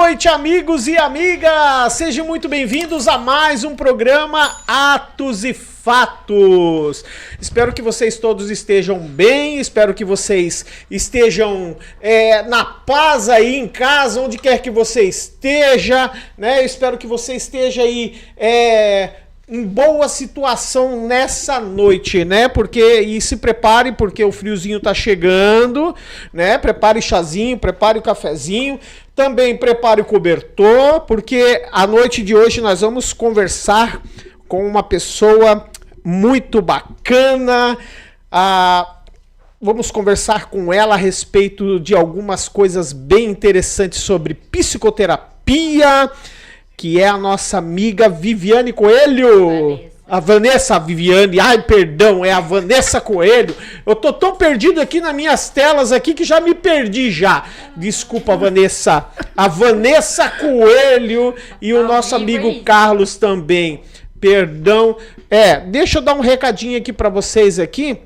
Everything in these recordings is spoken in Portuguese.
noite, amigos e amigas! Sejam muito bem-vindos a mais um programa Atos e Fatos. Espero que vocês todos estejam bem, espero que vocês estejam na paz aí em casa, onde quer que você esteja, né? Eu espero que você esteja aí em boa situação nessa noite, né? E se prepare, porque o friozinho tá chegando, né? Prepare o chazinho, prepare o cafezinho, também prepare o cobertor, porque a noite de hoje nós vamos conversar com uma pessoa muito bacana. Vamos conversar com ela a respeito de algumas coisas bem interessantes sobre psicoterapia, que é a nossa amiga Viviane Coelho. A Vanessa Viviane, ai perdão, é a Vanessa Coelho. Eu tô tão perdido aqui nas minhas telas aqui que já me perdi já. Desculpa, Vanessa. A Vanessa Coelho e o nosso amigo Carlos também. Perdão. Deixa eu dar um recadinho aqui pra vocês aqui.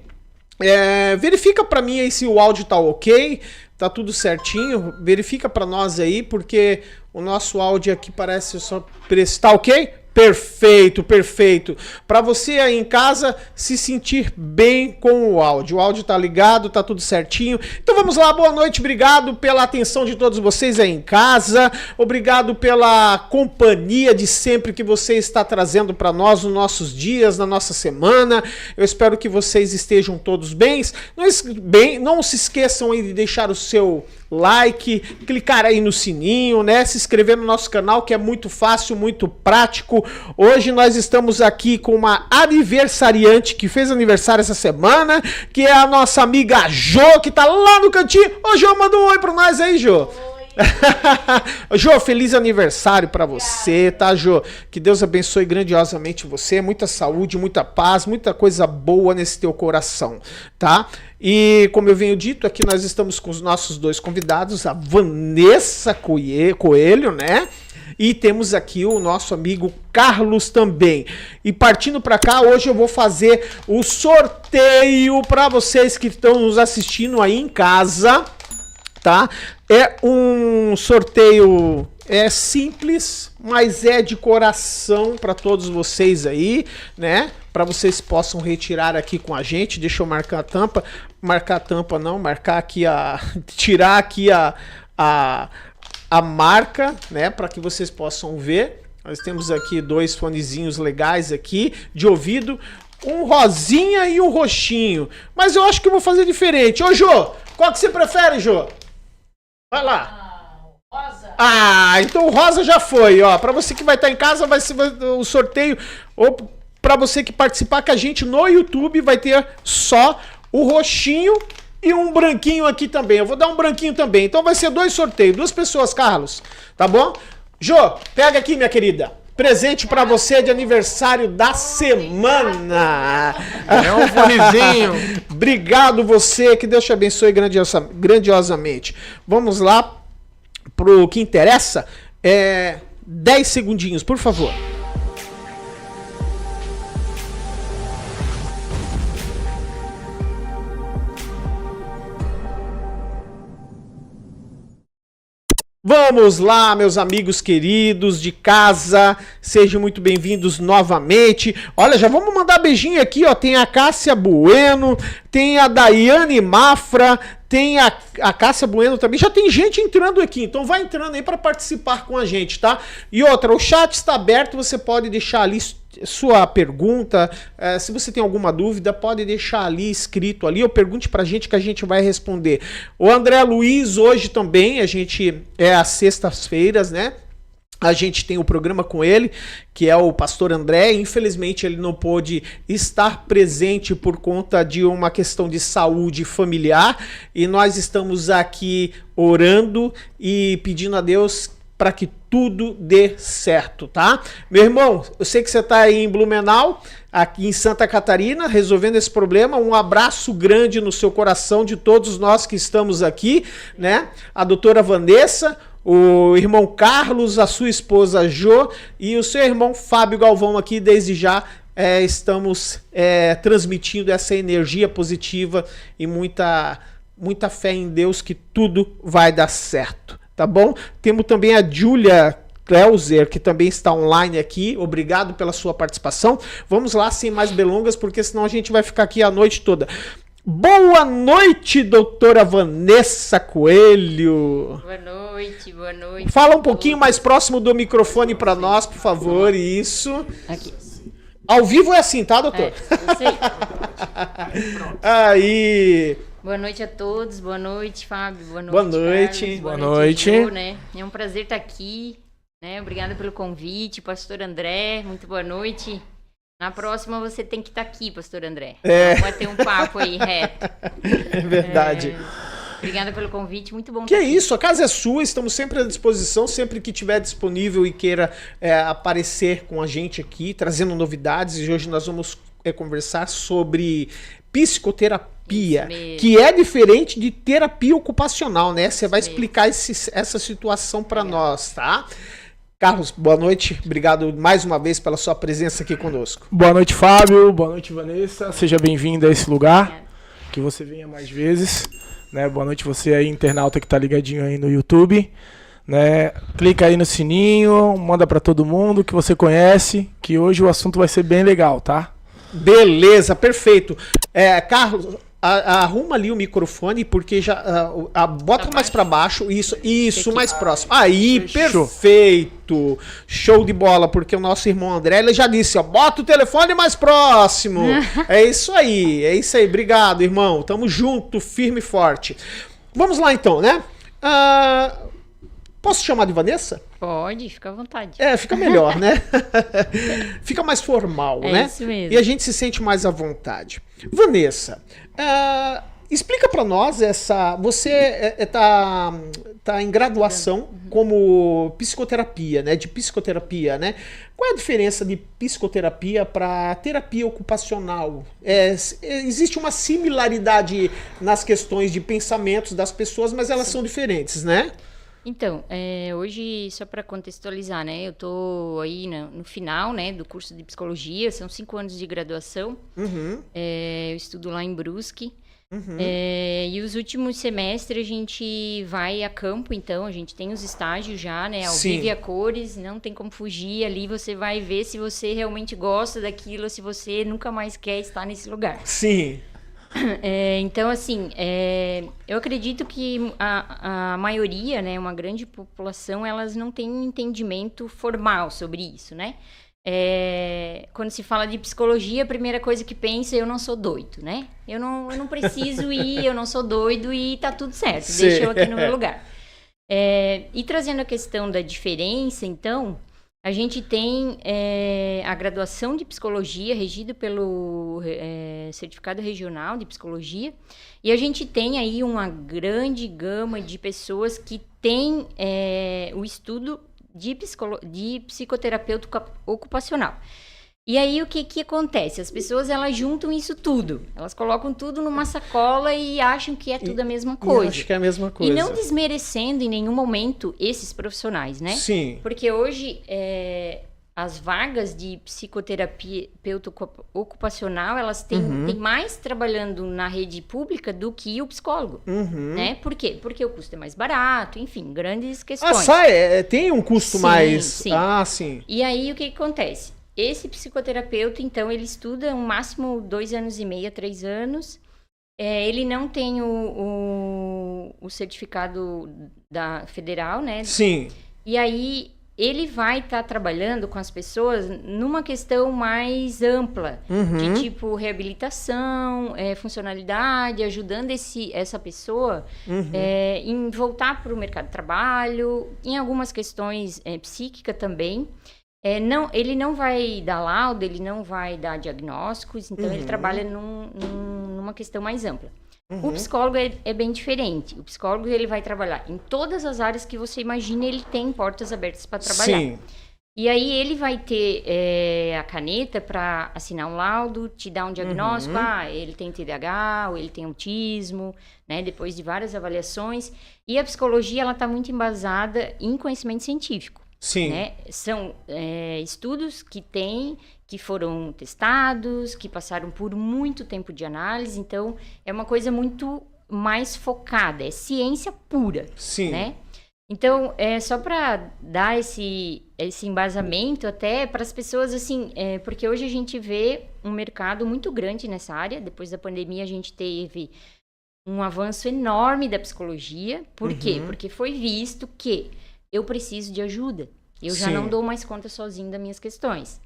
Verifica pra mim aí se o áudio tá ok. Tá tudo certinho. Verifica pra nós aí, porque o nosso áudio aqui parece só... Tá ok? Perfeito, perfeito. Para você aí em casa se sentir bem com o áudio tá ligado, tá tudo certinho. Então vamos lá, boa noite, obrigado pela atenção de todos vocês aí em casa, obrigado pela companhia de sempre que você está trazendo para nós nos nossos dias, na nossa semana. Eu espero que vocês estejam todos bem. Não se esqueçam aí de deixar o seu like, clicar aí no sininho, né? Se inscrever no nosso canal, que é muito fácil, muito prático. Hoje nós estamos aqui com uma aniversariante que fez aniversário essa semana, que é a nossa amiga Jo, que tá lá no cantinho. Ô Jo, manda um oi pra nós aí, Jo. Jo, feliz aniversário pra você, tá, Jo? Que Deus abençoe grandiosamente você, muita saúde, muita paz, muita coisa boa nesse teu coração, tá? E como eu venho dito, aqui nós estamos com os nossos dois convidados, a Vanessa Coelho, né? E temos aqui o nosso amigo Carlos também. E partindo para cá, hoje eu vou fazer o sorteio para vocês que estão nos assistindo aí em casa, tá? É um sorteio simples, mas é de coração para todos vocês aí, né? Para vocês possam retirar aqui com a gente. Deixa eu marcar a tampa. Marcar a tampa não, marcar aqui tirar aqui a marca, né? Para que vocês possam ver. Nós temos aqui dois fonezinhos legais aqui de ouvido. Um rosinha e um roxinho. Mas eu acho que eu vou fazer diferente. Ô, Jô, qual que você prefere, Jô? Vai lá. Rosa. Então o rosa já foi, ó. Para você que vai estar em casa, vai ser o sorteio. Ou para você que participar com a gente no YouTube, vai ter só o roxinho e um branquinho aqui também. Eu vou dar um branquinho também. Então vai ser dois sorteios, duas pessoas, Carlos. Tá bom? Jô, pega aqui, minha querida. Presente pra você de aniversário da semana. É um fonezinho. Obrigado você, que Deus te abençoe grandiosamente. Vamos lá pro que interessa. 10 segundinhos, por favor. Vamos lá, meus amigos queridos de casa, sejam muito bem-vindos novamente. Olha, já vamos mandar beijinho aqui, ó. Tem a Cássia Bueno, tem a Daiane Mafra, tem a Cássia Bueno também. Já tem gente entrando aqui, então vai entrando aí para participar com a gente, tá? E outra, o chat está aberto, você pode deixar ali sua pergunta, se você tem alguma dúvida, pode deixar ali escrito ali, ou pergunte pra gente que a gente vai responder. O André Luiz hoje também, a gente às sextas-feiras, né? A gente tem o programa com ele, que é o pastor André. Infelizmente ele não pôde estar presente por conta de uma questão de saúde familiar, e nós estamos aqui orando e pedindo a Deus para que tudo dê certo, tá? Meu irmão, eu sei que você está aí em Blumenau, aqui em Santa Catarina, resolvendo esse problema. Um abraço grande no seu coração de todos nós que estamos aqui, né? A doutora Vanessa, o irmão Carlos, a sua esposa Jo e o seu irmão Fábio Galvão aqui. Desde já estamos transmitindo essa energia positiva e muita fé em Deus que tudo vai dar certo. tá bom? Temos também a Júlia Kleuser, que também está online aqui. Obrigado pela sua participação. Vamos lá, sem mais delongas, porque senão a gente vai ficar aqui a noite toda. Boa noite, doutora Vanessa Coelho. Boa noite, boa noite. Fala um pouquinho mais próximo do microfone para nós, por favor. Isso. Aqui. Ao vivo é assim, tá, doutor? Eu sei. Aí. Boa noite a todos, boa noite, Fábio, boa noite, Boa noite. Carlos, Boa noite. Ju, né? É um prazer estar aqui, né? Obrigada pelo convite, pastor André, muito boa noite. Na próxima você tem que estar aqui, pastor André. Vai ter um papo aí reto. É verdade. Obrigada pelo convite, muito bom Que estar é aqui. isso, a casa é sua, estamos sempre à disposição, sempre que tiver disponível e queira aparecer com a gente aqui, trazendo novidades. E hoje nós vamos conversar sobre psicoterapia, Isso mesmo. que é diferente de terapia ocupacional, né? Você vai mesmo. explicar essa situação para nós, tá? Carlos, boa noite, obrigado mais uma vez pela sua presença aqui conosco. Boa noite, Fábio. Boa noite, Vanessa. Seja bem-vindo a esse lugar. Que você venha mais vezes. Né? Boa noite você aí, internauta que tá ligadinho aí no YouTube. Né? Clica aí no sininho, manda para todo mundo que você conhece, que hoje o assunto vai ser bem legal, tá? Beleza, perfeito. Carlos, arruma ali o microfone, porque já bota mais para baixo, isso mais próximo. Aí, Fechou. perfeito. Show de bola, porque o nosso irmão André, ele já disse, ó, bota o telefone mais próximo. É isso aí, obrigado, irmão. Tamo junto, firme e forte. Vamos lá então, né? Posso chamar de Vanessa? Pode, fica à vontade. Fica melhor, né? Fica mais formal, né? Isso mesmo. E a gente se sente mais à vontade. Vanessa, explica pra nós você tá em graduação como psicoterapia, né? De psicoterapia, né? Qual é a diferença de psicoterapia para terapia ocupacional? Existe uma similaridade nas questões de pensamentos das pessoas, mas elas são diferentes, né? Então, hoje, só para contextualizar, né, eu tô aí no final, né, do curso de psicologia, são 5 anos de graduação, eu estudo lá em Brusque, e os últimos semestres a gente vai a campo, então, a gente tem os estágios já, né, ao Sim. vivo e a cores, não tem como fugir, ali você vai ver se você realmente gosta daquilo, se você nunca mais quer estar nesse lugar. Sim. Então, assim, eu acredito que a maioria, né, uma grande população, elas não têm um entendimento formal sobre isso, né? Quando se fala de psicologia, a primeira coisa que pensa, eu não sou doido, né? Eu não preciso ir, eu não sou doido e tá tudo certo, Sim. deixa eu aqui no meu lugar. E trazendo a questão da diferença, então, a gente tem a graduação de psicologia regida pelo Certificado Regional de Psicologia, e a gente tem aí uma grande gama de pessoas que têm o estudo de psicoterapeuta ocupacional. E aí o que acontece? As pessoas, elas juntam isso tudo, elas colocam tudo numa sacola e acham que é tudo a mesma coisa. Acho que é a mesma coisa. E não desmerecendo em nenhum momento esses profissionais, né? Sim. Porque hoje as vagas de psicoterapeuta ocupacional, elas têm mais trabalhando na rede pública do que o psicólogo, né? Por quê? Porque o custo é mais barato, enfim, grandes questões. Tem um custo Sim, mais... sim. Sim. E aí, o que acontece? Esse psicoterapeuta, então, ele estuda um máximo 2 anos e meio a 3 anos. Ele não tem o certificado da federal, né? Sim. E aí, ele vai estar trabalhando com as pessoas numa questão mais ampla, de tipo reabilitação, funcionalidade, ajudando essa pessoa em voltar para o mercado de trabalho, em algumas questões psíquicas também. Ele não vai dar laudo, ele não vai dar diagnósticos, então ele trabalha numa questão mais ampla. O psicólogo é bem diferente. O psicólogo, ele vai trabalhar em todas as áreas que você imagina, ele tem portas abertas para trabalhar. Sim. E aí ele vai ter a caneta para assinar um laudo, te dar um diagnóstico, ele tem TDAH, ou ele tem autismo, né, depois de várias avaliações. E a psicologia, ela está muito embasada em conhecimento científico. Sim. Né? São estudos que foram testados, que passaram por muito tempo de análise, então é uma coisa muito mais focada, é ciência pura. Sim. Né? Então, só para dar esse embasamento até para as pessoas, assim, porque hoje a gente vê um mercado muito grande nessa área. Depois da pandemia, a gente teve um avanço enorme da psicologia. Por quê? Porque foi visto que eu preciso de ajuda. Eu já não dou mais conta sozinho das minhas questões.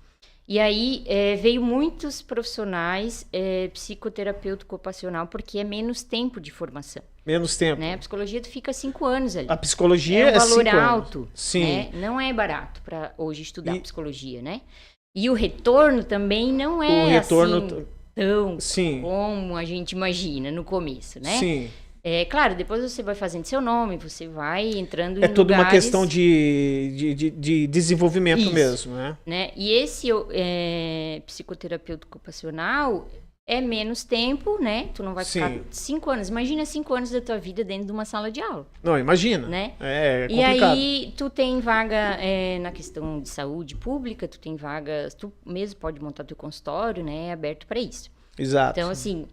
E aí, veio muitos profissionais, psicoterapeuta ocupacional, porque é menos tempo de formação. Menos tempo. Né? A psicologia tu fica 5 anos ali. A psicologia é um valor 5 alto. anos. Sim. Né? Não é barato para hoje estudar psicologia, né? E o retorno também não é assim tão como a gente imagina no começo, né? Sim. Claro, depois você vai fazendo seu nome, você vai entrando em lugares... É toda uma questão de desenvolvimento mesmo, né? E esse psicoterapeuta ocupacional é menos tempo, né? Tu não vai ficar 5 anos. Imagina 5 anos da tua vida dentro de uma sala de aula. Não, imagina. Né? É complicado. E aí, tu tem vaga na questão de saúde pública, tu tem vagas, tu mesmo pode montar teu consultório, né? É aberto para isso. Exato. Então, assim,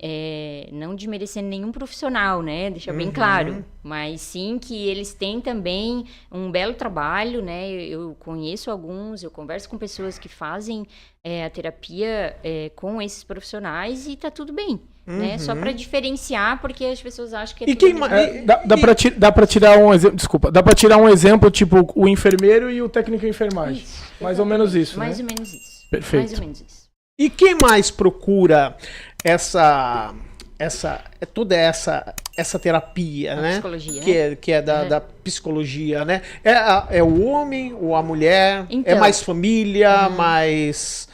não desmerecendo nenhum profissional, né? Deixa bem claro. Mas sim que eles têm também um belo trabalho, né? Eu conheço alguns, eu converso com pessoas que fazem a terapia com esses profissionais e tá tudo bem. Né? Só para diferenciar, porque as pessoas acham que dá para tirar um exemplo, desculpa, dá para tirar um exemplo, tipo o enfermeiro e o técnico de enfermagem. Isso, mais ou menos isso, mais né? ou menos isso. Perfeito. Mais ou menos isso. E quem mais procura toda essa terapia, né? Psicologia, que é da psicologia, né? É o homem ou a mulher? Então, é mais família, mais...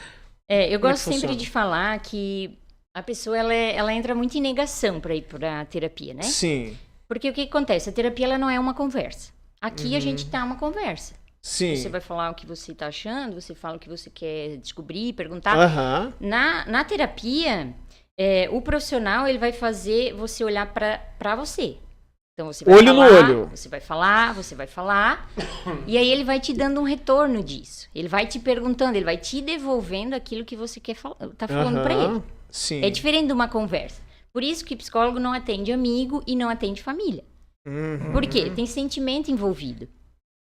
eu gosto sempre de falar que a pessoa ela entra muito em negação para ir para a terapia, né? Sim. Porque o que acontece? A terapia ela não é uma conversa. Aqui a gente tá uma conversa. Sim. Você vai falar o que você tá achando, você fala o que você quer descobrir, perguntar. Na terapia, o profissional ele vai fazer você olhar para você. Então você vai olho no olho. Você vai falar, e aí ele vai te dando um retorno disso. Ele vai te perguntando, ele vai te devolvendo aquilo que você tá falando para ele. Sim. É diferente de uma conversa. Por isso que psicólogo não atende amigo e não atende família. Por quê? Tem sentimento envolvido.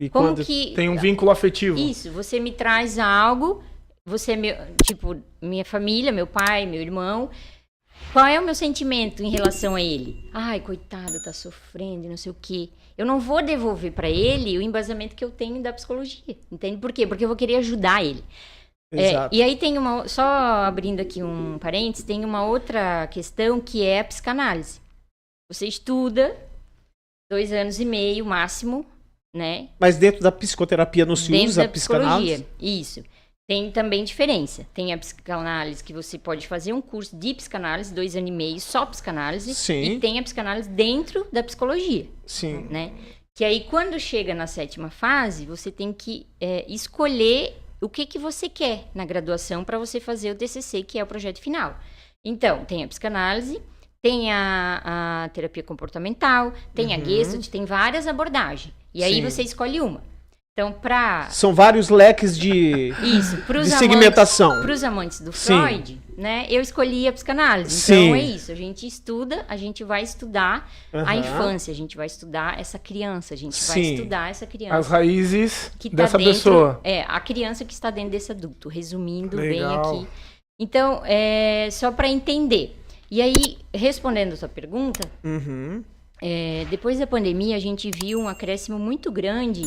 E como que tem um vínculo afetivo. Isso, você me traz algo, você minha família, meu pai, meu irmão. Qual é o meu sentimento em relação a ele? Ai, coitado, tá sofrendo, não sei o quê. Eu não vou devolver para ele o embasamento que eu tenho da psicologia, entende? Por quê? Porque eu vou querer ajudar ele. Exato. E aí tem só abrindo aqui um parênteses, tem uma outra questão que é a psicanálise. Você estuda 2 anos e meio, máximo, né? Mas dentro da psicoterapia não se usa a psicanálise? Isso. Tem também diferença. Tem a psicanálise que você pode fazer um curso de psicanálise, 2 anos e meio, só psicanálise. Sim. E tem a psicanálise dentro da psicologia. Sim. Né? Que aí, quando chega na 7ª fase, você tem que escolher o que você quer na graduação para você fazer o TCC, que é o projeto final. Então, tem a psicanálise, tem a terapia comportamental, tem a Gestalt, tem várias abordagens. E aí você escolhe uma. Então, são vários leques de segmentação. Para os amantes do Freud, né? Eu escolhi a psicanálise. Sim. Então, é isso. A gente estuda, a gente vai estudar a infância, a gente vai estudar essa criança, a gente vai estudar essa criança. As raízes dessa pessoa. A criança que está dentro desse adulto. Resumindo Legal. bem aqui. Então, só para entender. E aí, respondendo a sua pergunta, depois da pandemia, a gente viu um acréscimo muito grande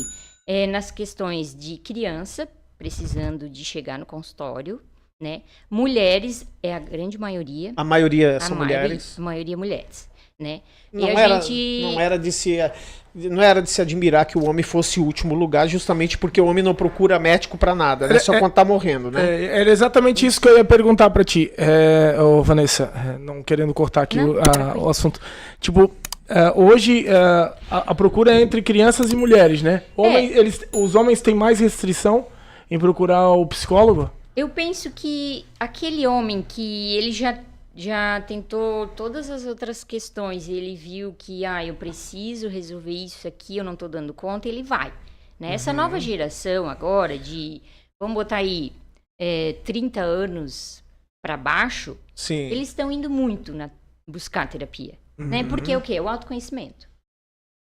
nas questões de criança, precisando de chegar no consultório, né? Mulheres, a grande maioria. A maioria são mulheres? A maioria mulheres, né? Não era de se admirar que o homem fosse o último lugar, justamente porque o homem não procura médico pra nada, né? Só quando tá morrendo, né? Era exatamente isso que eu ia perguntar pra ti, Vanessa, não querendo cortar aqui o assunto. Tipo, hoje a procura é entre crianças e mulheres, né? Os homens têm mais restrição em procurar o psicólogo? Eu penso que aquele homem que ele já tentou todas as outras questões e ele viu que eu preciso resolver isso aqui, eu não tô dando conta, ele vai. Né? Essa nova geração agora vamos botar aí 30 anos para baixo, eles estão indo muito buscar terapia. Né? Porque o quê? O autoconhecimento.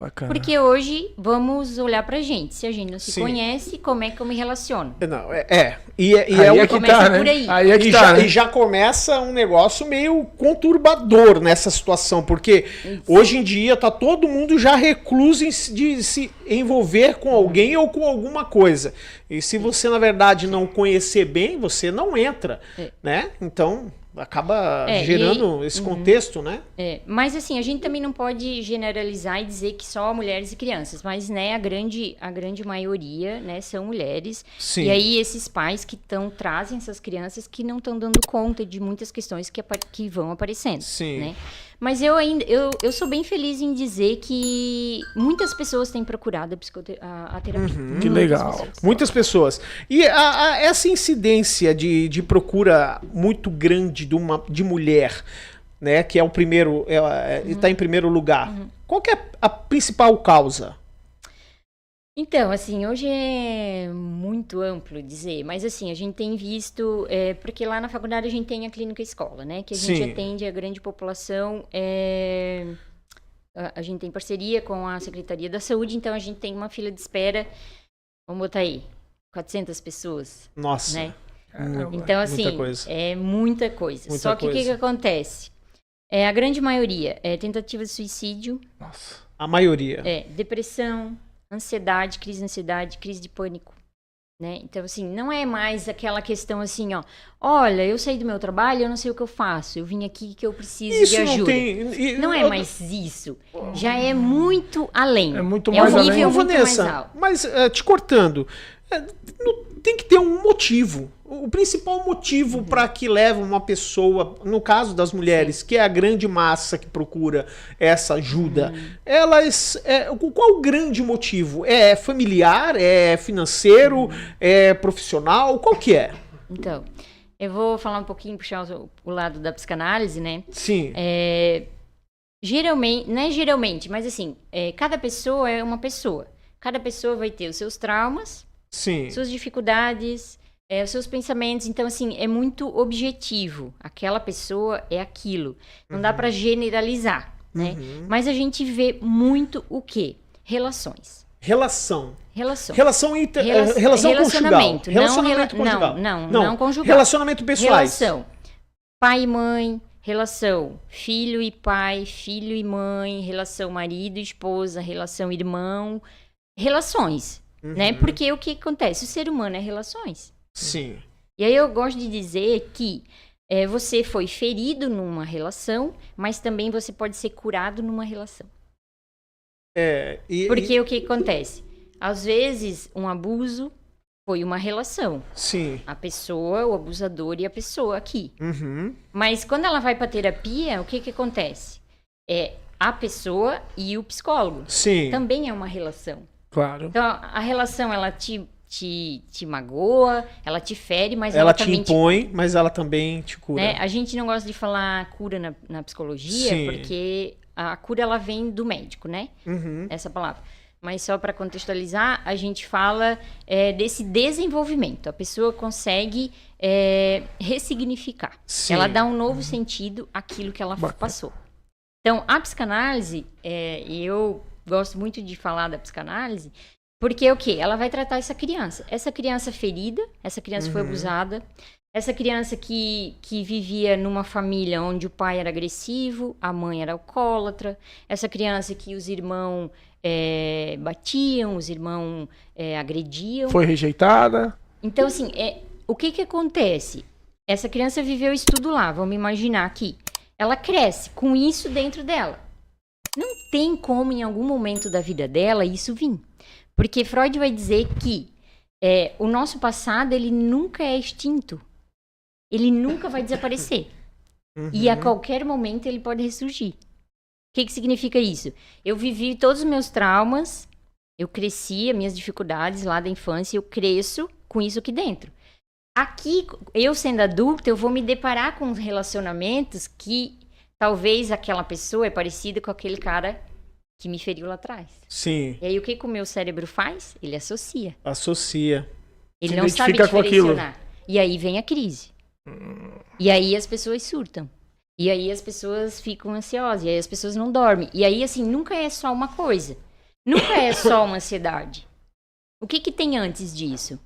Bacana. Porque hoje vamos olhar pra gente. Se a gente não se Sim. conhece, como é que eu me relaciono? Não, Aí é o é que começa tá, por né? aí. Aí é que E tá, já, né? e já começa um negócio meio conturbador nessa situação, porque hoje em dia tá todo mundo já recluso de se envolver com alguém ou com alguma coisa. E se você, na verdade, não conhecer bem, você não entra, né? Então, acaba gerando esse contexto, né? Mas assim, a gente também não pode generalizar e dizer que só mulheres e crianças, mas né, a grande maioria, né, são mulheres. Sim. E aí esses pais que trazem essas crianças que não estão dando conta de muitas questões que vão aparecendo. Sim. Né? Mas eu sou bem feliz em dizer que muitas pessoas têm procurado a terapia. Que legal. Muitas pessoas. E essa incidência de procura muito grande de mulher, né, que é o primeiro, está em primeiro lugar, qual que é a principal causa? Então, assim, hoje é muito amplo dizer, mas assim, a gente tem visto, porque lá na faculdade a gente tem a clínica escola, né, que a gente atende a grande população, a gente tem parceria com a Secretaria da Saúde, então a gente tem uma fila de espera, vamos botar aí, 400 pessoas. Nossa. Né? Caramba. Então, assim, muita coisa. é muita coisa. Muita Só que o que coisa. acontece? A grande maioria é tentativa de suicídio, Nossa. A maioria. depressão, ansiedade, crise de pânico, né? Então, assim, não é mais aquela questão assim, ó, olha, eu saí do meu trabalho, eu não sei o que eu faço, eu vim aqui que eu preciso de ajuda. Não é mais isso, já é muito além. É muito mais um além. nível Ô, muito Vanessa, mais alto. mas te cortando, tem que ter um motivo. O principal motivo para que leva uma pessoa, no caso das mulheres, que é a grande massa que procura essa ajuda, elas. Qual o grande motivo? É familiar? É financeiro? É profissional? Qual que é? Então, eu vou falar um pouquinho, puxar o lado da psicanálise, né? Sim. Geralmente, não é geralmente, mas assim, cada pessoa é uma pessoa. Cada pessoa vai ter os seus traumas, Sim. suas dificuldades, os seus pensamentos. Então, assim, é muito objetivo. Aquela pessoa é aquilo. Não dá pra generalizar, né? Mas a gente vê muito o quê? Relações. Relação. Relação. Relação conjugal. Relacionamento. Relacionamento conjugal. Não conjugal. Relacionamento pessoais. Relação. Pai e mãe. Relação filho e pai, filho e mãe. Relação marido e esposa. Relação irmão. Relações. Né? Porque o que acontece? O ser humano é relações. Sim. E aí eu gosto de dizer que você foi ferido numa relação, mas também você pode ser curado numa relação. Porque o que acontece? Às vezes, um abuso foi uma relação. Sim. A pessoa, o abusador e a pessoa aqui. Uhum. Mas quando ela vai para terapia, o que acontece? É a pessoa e o psicólogo. Sim. Também é uma relação. Claro. Então, a relação, ela te magoa, ela te fere, mas ela ela te também impõe, mas ela também te cura. né? A gente não gosta de falar cura na psicologia, Sim. porque a cura, ela vem do médico, né? Essa palavra. Mas só para contextualizar, a gente fala desse desenvolvimento. A pessoa consegue ressignificar. Sim. Ela dá um novo sentido àquilo que ela passou. Então, a psicanálise, e eu gosto muito de falar da psicanálise, porque o quê? Ela vai tratar essa criança. Essa criança ferida, essa criança foi abusada, essa criança que vivia numa família onde o pai era agressivo, a mãe era alcoólatra, essa criança que os irmãos batiam, os irmãos agrediam. Foi rejeitada. Então, assim, o que acontece? Essa criança viveu isso tudo lá, vamos imaginar aqui. Ela cresce com isso dentro dela. Não tem como, em algum momento da vida dela, isso vir. Porque Freud vai dizer que o nosso passado, ele nunca é extinto. Ele nunca vai desaparecer. E a qualquer momento ele pode ressurgir. O que significa isso? Eu vivi todos os meus traumas, eu cresci, as minhas dificuldades lá da infância, eu cresço com isso aqui dentro. Aqui, eu sendo adulta, eu vou me deparar com relacionamentos que talvez aquela pessoa é parecida com aquele cara que me feriu lá atrás. Sim. E aí, o que o meu cérebro faz? Ele associa. Associa. Ele Se não sabe identifica com aquilo. diferenciar. E aí vem a crise. E aí as pessoas surtam. E aí as pessoas ficam ansiosas. E aí as pessoas não dormem. E aí, assim, nunca é só uma coisa. nunca é só uma ansiedade. O que tem antes disso?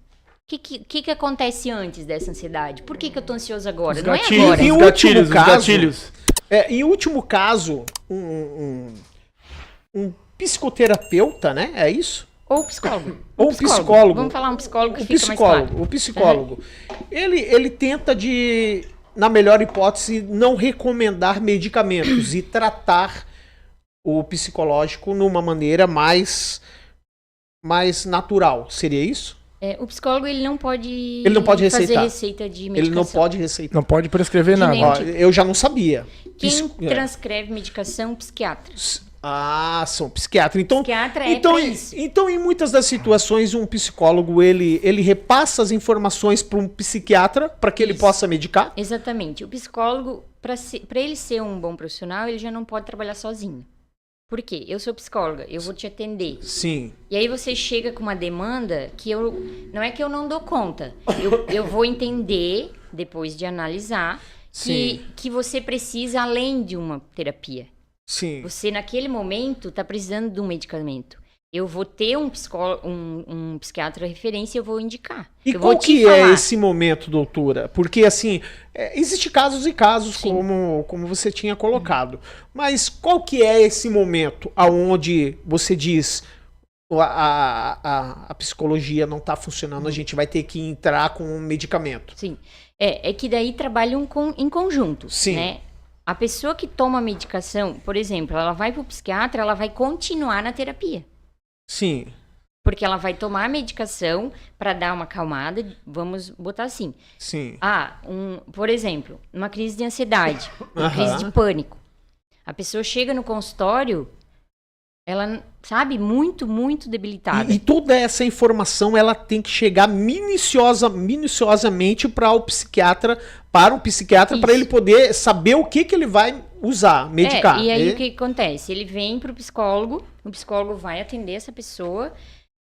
O que acontece antes dessa ansiedade? Por que eu tô ansioso agora? Não é agora. Os gatilhos. Em último caso, um psicoterapeuta, né? É isso? Ou psicólogo. Ou psicólogo. Vamos falar um psicólogo que fica mais claro. O psicólogo. Ele tenta na melhor hipótese, não recomendar medicamentos e tratar o psicológico numa maneira mais natural. Seria isso? O psicólogo ele não pode receitar. fazer receita de medicação. Ele não pode receitar. Não pode prescrever De nada. nenhum Ó, eu já não sabia. Quem transcreve medicação? Psiquiatra. São psiquiatras. Psiquiatra então, pra isso. Então, em muitas das situações, um psicólogo, ele repassa as informações para um psiquiatra para que ele possa medicar? Exatamente. O psicólogo, para ele ser um bom profissional, ele já não pode trabalhar sozinho. Por quê? Eu sou psicóloga, eu vou te atender. Sim. E aí você chega com uma demanda que não é que eu não dou conta. Eu vou entender, depois de analisar, que você precisa além de uma terapia. Sim. Você, naquele momento, está precisando de um medicamento. Eu vou ter um psiquiatra referência e eu vou indicar. E eu qual vou que falar. é esse momento, doutora? Porque, assim, existe casos e casos, como você tinha colocado. Mas qual que é esse momento aonde você diz a psicologia não está funcionando, a gente vai ter que entrar com um medicamento? Sim. É que daí trabalham em conjunto. Sim. Né? A pessoa que toma medicação, por exemplo, ela vai para o psiquiatra, ela vai continuar na terapia. Sim. Porque ela vai tomar a medicação para dar uma acalmada, vamos botar assim. Sim. Por exemplo, uma crise de ansiedade, uma crise de pânico. A pessoa chega no consultório, ela, sabe, muito, muito debilitada. E toda essa informação, ela tem que chegar minuciosamente para o psiquiatra, para ele poder saber o que ele vai usar, medicar. E aí o que acontece? Ele vem pro psicólogo, o psicólogo vai atender essa pessoa,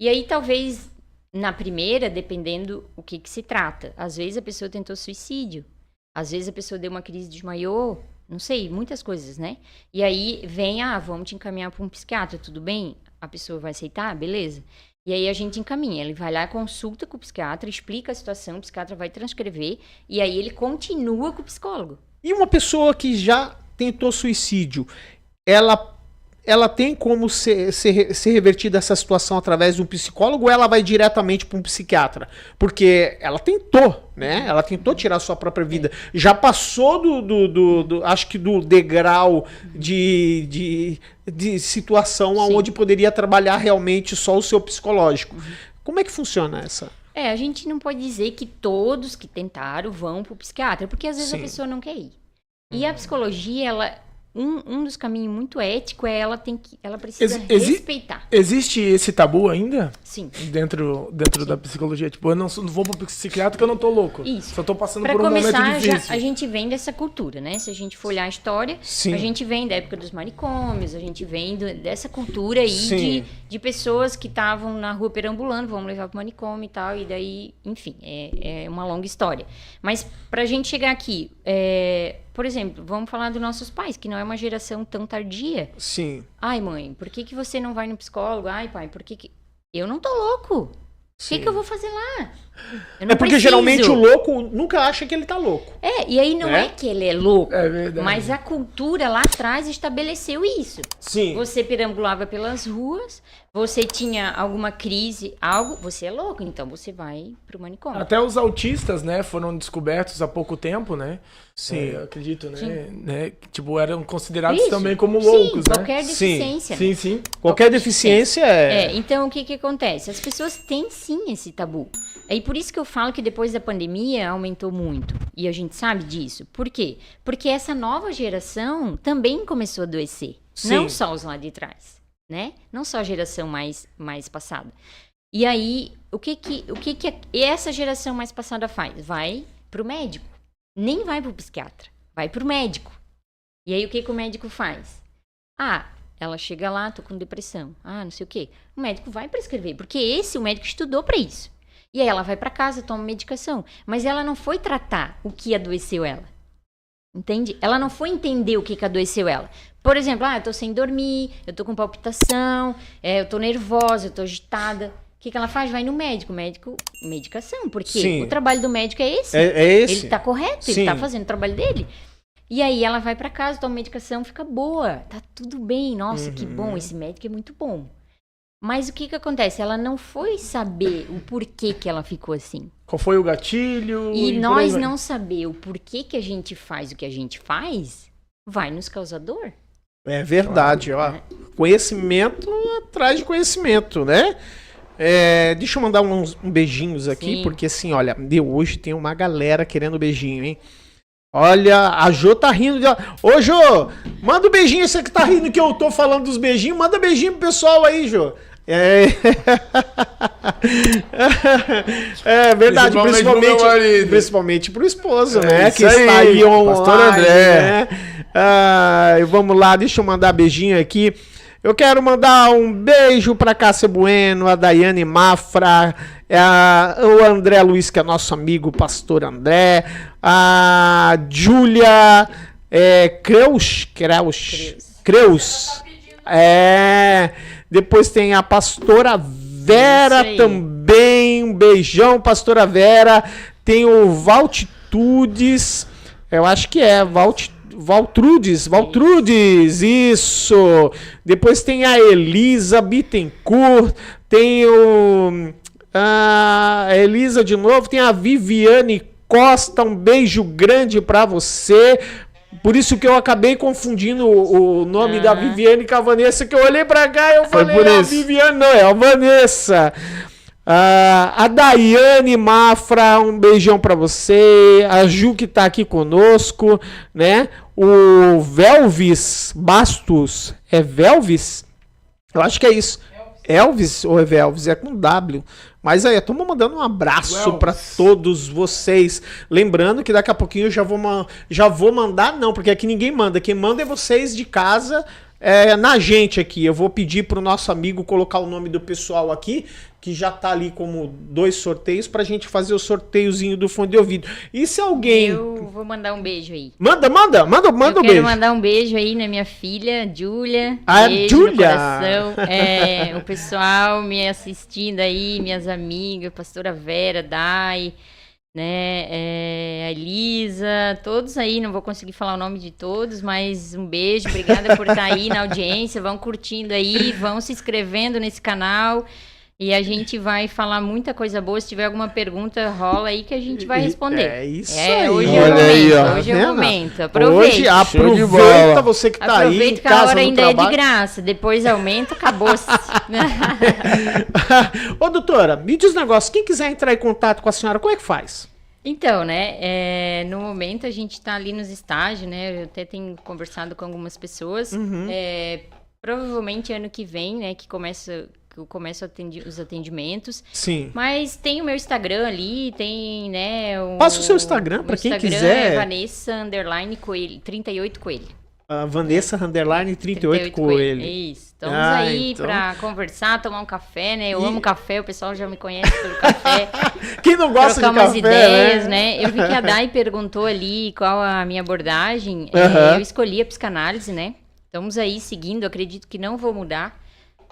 e aí talvez na primeira, dependendo o que se trata. Às vezes a pessoa tentou suicídio, às vezes a pessoa deu uma crise, desmaiou, não sei, muitas coisas, né? E aí vem, vamos te encaminhar para um psiquiatra, tudo bem? A pessoa vai aceitar? Beleza. E aí a gente encaminha, ele vai lá, consulta com o psiquiatra, explica a situação, o psiquiatra vai transcrever, e aí ele continua com o psicólogo. E uma pessoa que já tentou suicídio, ela tem como ser revertida essa situação através de um psicólogo ou ela vai diretamente para um psiquiatra? Porque ela tentou, né? Ela tentou tirar a sua própria vida. Já passou acho que do degrau de situação onde poderia trabalhar realmente só o seu psicológico. Como é que funciona essa? A gente não pode dizer que todos que tentaram vão para o psiquiatra, porque às vezes a pessoa não quer ir. E a psicologia, um dos caminhos muito ético é ela precisa respeitar. Existe esse tabu ainda? Sim. Dentro da psicologia? Tipo, eu não vou pro psiquiatra porque eu não tô louco. Isso. Só tô passando por um momento difícil. A gente vem dessa cultura, né? Se a gente for olhar a história, a gente vem da época dos manicômios, a gente vem dessa cultura aí de pessoas que estavam na rua perambulando, vamos levar pro manicômio e tal, e daí, enfim, é uma longa história. Mas pra gente chegar aqui, por exemplo, vamos falar dos nossos pais, que não é uma geração tão tardia. Sim. Ai, mãe, por que você não vai no psicólogo? Ai, pai, por que... Eu não tô louco. O que eu vou fazer lá? Eu não porque preciso. Geralmente o louco nunca acha que ele tá louco. E aí não é que ele é louco. É verdade. Mas a cultura lá atrás estabeleceu isso. Sim. Você perambulava pelas ruas, você tinha alguma crise, você é louco, então você vai pro manicômio. Até os autistas, né, foram descobertos há pouco tempo, né? Sim. Eu acredito, né? Sim. Tipo, eram considerados Isso. também como loucos, Sim, né? qualquer deficiência. Sim. Qualquer deficiência Então, o que acontece? As pessoas têm, sim, esse tabu. E por isso que eu falo que depois da pandemia aumentou muito. E a gente sabe disso. Por quê? Porque essa nova geração também começou a adoecer. Sim. Não só os lá de trás, né? Não só a geração mais passada. E aí, o que essa geração mais passada faz? Vai pro médico. Nem vai pro psiquiatra. Vai pro médico. E aí, o que o médico faz? Ela chega lá, tô com depressão. Não sei o quê. O médico vai prescrever, porque o médico estudou para isso. E aí ela vai para casa, toma medicação. Mas ela não foi tratar o que adoeceu ela. Entende? Ela não foi entender o que adoeceu ela. Por exemplo, eu tô sem dormir, eu tô com palpitação, eu tô nervosa, eu tô agitada. O que ela faz? Vai no médico. Medicação. Porque Sim. o trabalho do médico é esse. É esse. Ele tá correto, Sim. ele tá fazendo o trabalho dele. E aí ela vai pra casa, toma medicação, fica boa. Tá tudo bem. Nossa, que bom. Esse médico é muito bom. Mas o que acontece? Ela não foi saber o porquê que ela ficou assim. Qual foi o gatilho? E nós não saber o porquê que a gente faz o que a gente faz, vai nos causar dor. É verdade, ó. Conhecimento atrás de conhecimento, né? Deixa eu mandar uns beijinhos aqui, Sim. porque assim, olha, hoje tem uma galera querendo beijinho, hein? Olha, a Jô tá rindo. Ô, Jô, manda um beijinho. Você que tá rindo que eu tô falando dos beijinhos, manda beijinho pro pessoal aí, Jô. É verdade, principalmente pro esposo, né? Que está aí online, Pastor André. né? Vamos lá, deixa eu mandar beijinho aqui. Eu quero mandar um beijo pra Cássia Bueno, a Daiane Mafra, o André Luiz, que é nosso amigo, pastor André, a Júlia Creus. Depois tem a pastora Vera também, um beijão, pastora Vera. Tem o Valtitudes, eu acho que é Valtrudes, isso. Depois tem a Elisa Bittencourt, tem a Elisa de novo, tem a Viviane Costa, um beijo grande pra você. Por isso que eu acabei confundindo o nome da Viviane com a Vanessa, que eu olhei pra cá e eu falei, a Viviane não, é a Vanessa. A Daiane Mafra, um beijão pra você. A Ju que tá aqui conosco, né? O Velvis Bastos, é Velvis? Eu acho que é isso. Elvis ou é Velvis? É com W. Mas aí, estamos mandando um abraço para todos vocês. Lembrando que daqui a pouquinho eu já vou mandar, não, porque aqui ninguém manda. Quem manda é vocês de casa, na gente aqui. Eu vou pedir pro nosso amigo colocar o nome do pessoal aqui, que já tá ali como 2 sorteios, pra gente fazer o sorteiozinho do fone de ouvido. E se alguém... Eu vou mandar um beijo aí. Manda um beijo. Eu quero mandar um beijo aí na minha filha, Júlia. Beijo no coração. O pessoal me assistindo aí, minhas amigas, pastora Vera, Dai, né, a Elisa, todos aí, não vou conseguir falar o nome de todos, mas um beijo, obrigada por estar aí na audiência, vão curtindo aí, vão se inscrevendo nesse canal. E a gente vai falar muita coisa boa. Se tiver alguma pergunta, rola aí que a gente vai responder. É isso aí. Hoje é o momento. Hoje é o momento. Aproveita. Hoje aproveita você que tá aí. Aproveita que a hora ainda é de graça. Depois aumenta, acabou-se. Ô, doutora, me diz um negócio. Quem quiser entrar em contato com a senhora, como é que faz? Então, né, no momento a gente tá ali nos estágios, né, eu até tenho conversado com algumas pessoas. Provavelmente ano que vem, né, que eu começo os atendimentos. Sim. Mas tem o meu Instagram ali, tem, né... Passa o seu Instagram para quem quiser. É Vanessa _Coelho, 38 Coelho. Vanessa _38 Coelho. Isso. Estamos aí então... pra conversar, tomar um café, né? Eu amo café, o pessoal já me conhece pelo café. Quem não gosta de café, umas ideias, né? Eu vi que a Dai perguntou ali qual a minha abordagem. Eu escolhi a psicanálise, né? Estamos aí seguindo, acredito que não vou mudar,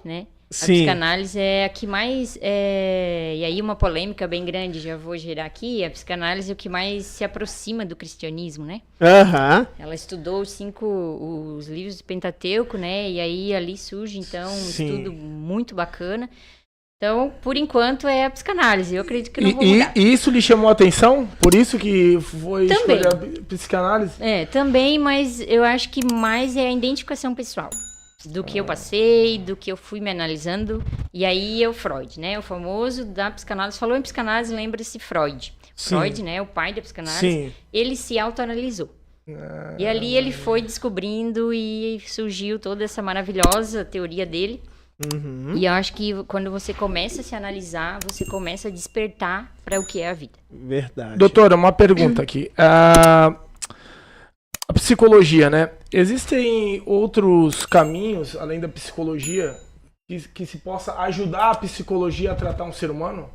né? A psicanálise é a que mais... E aí uma polêmica bem grande, já vou gerar aqui. A psicanálise é o que mais se aproxima do cristianismo, né? Ela estudou os livros do Pentateuco, né? E aí ali surge, então, um estudo muito bacana. Então, por enquanto, é a psicanálise. Eu acredito que não vou mudar. E isso lhe chamou a atenção? Por isso que foi escolher a psicanálise? Também, mas eu acho que mais é a identificação pessoal. Do que eu passei, do que eu fui me analisando. E aí é o Freud, né? O famoso da psicanálise. Falou em psicanálise, lembra-se Freud. Freud, né? O pai da psicanálise. Ele se autoanalisou. E ali ele foi descobrindo e surgiu toda essa maravilhosa teoria dele. E eu acho que quando você começa a se analisar, você começa a despertar para o que é a vida. Verdade. Doutora, uma pergunta aqui. A psicologia, né? Existem outros caminhos, além da psicologia, que se possa ajudar a psicologia a tratar um ser humano?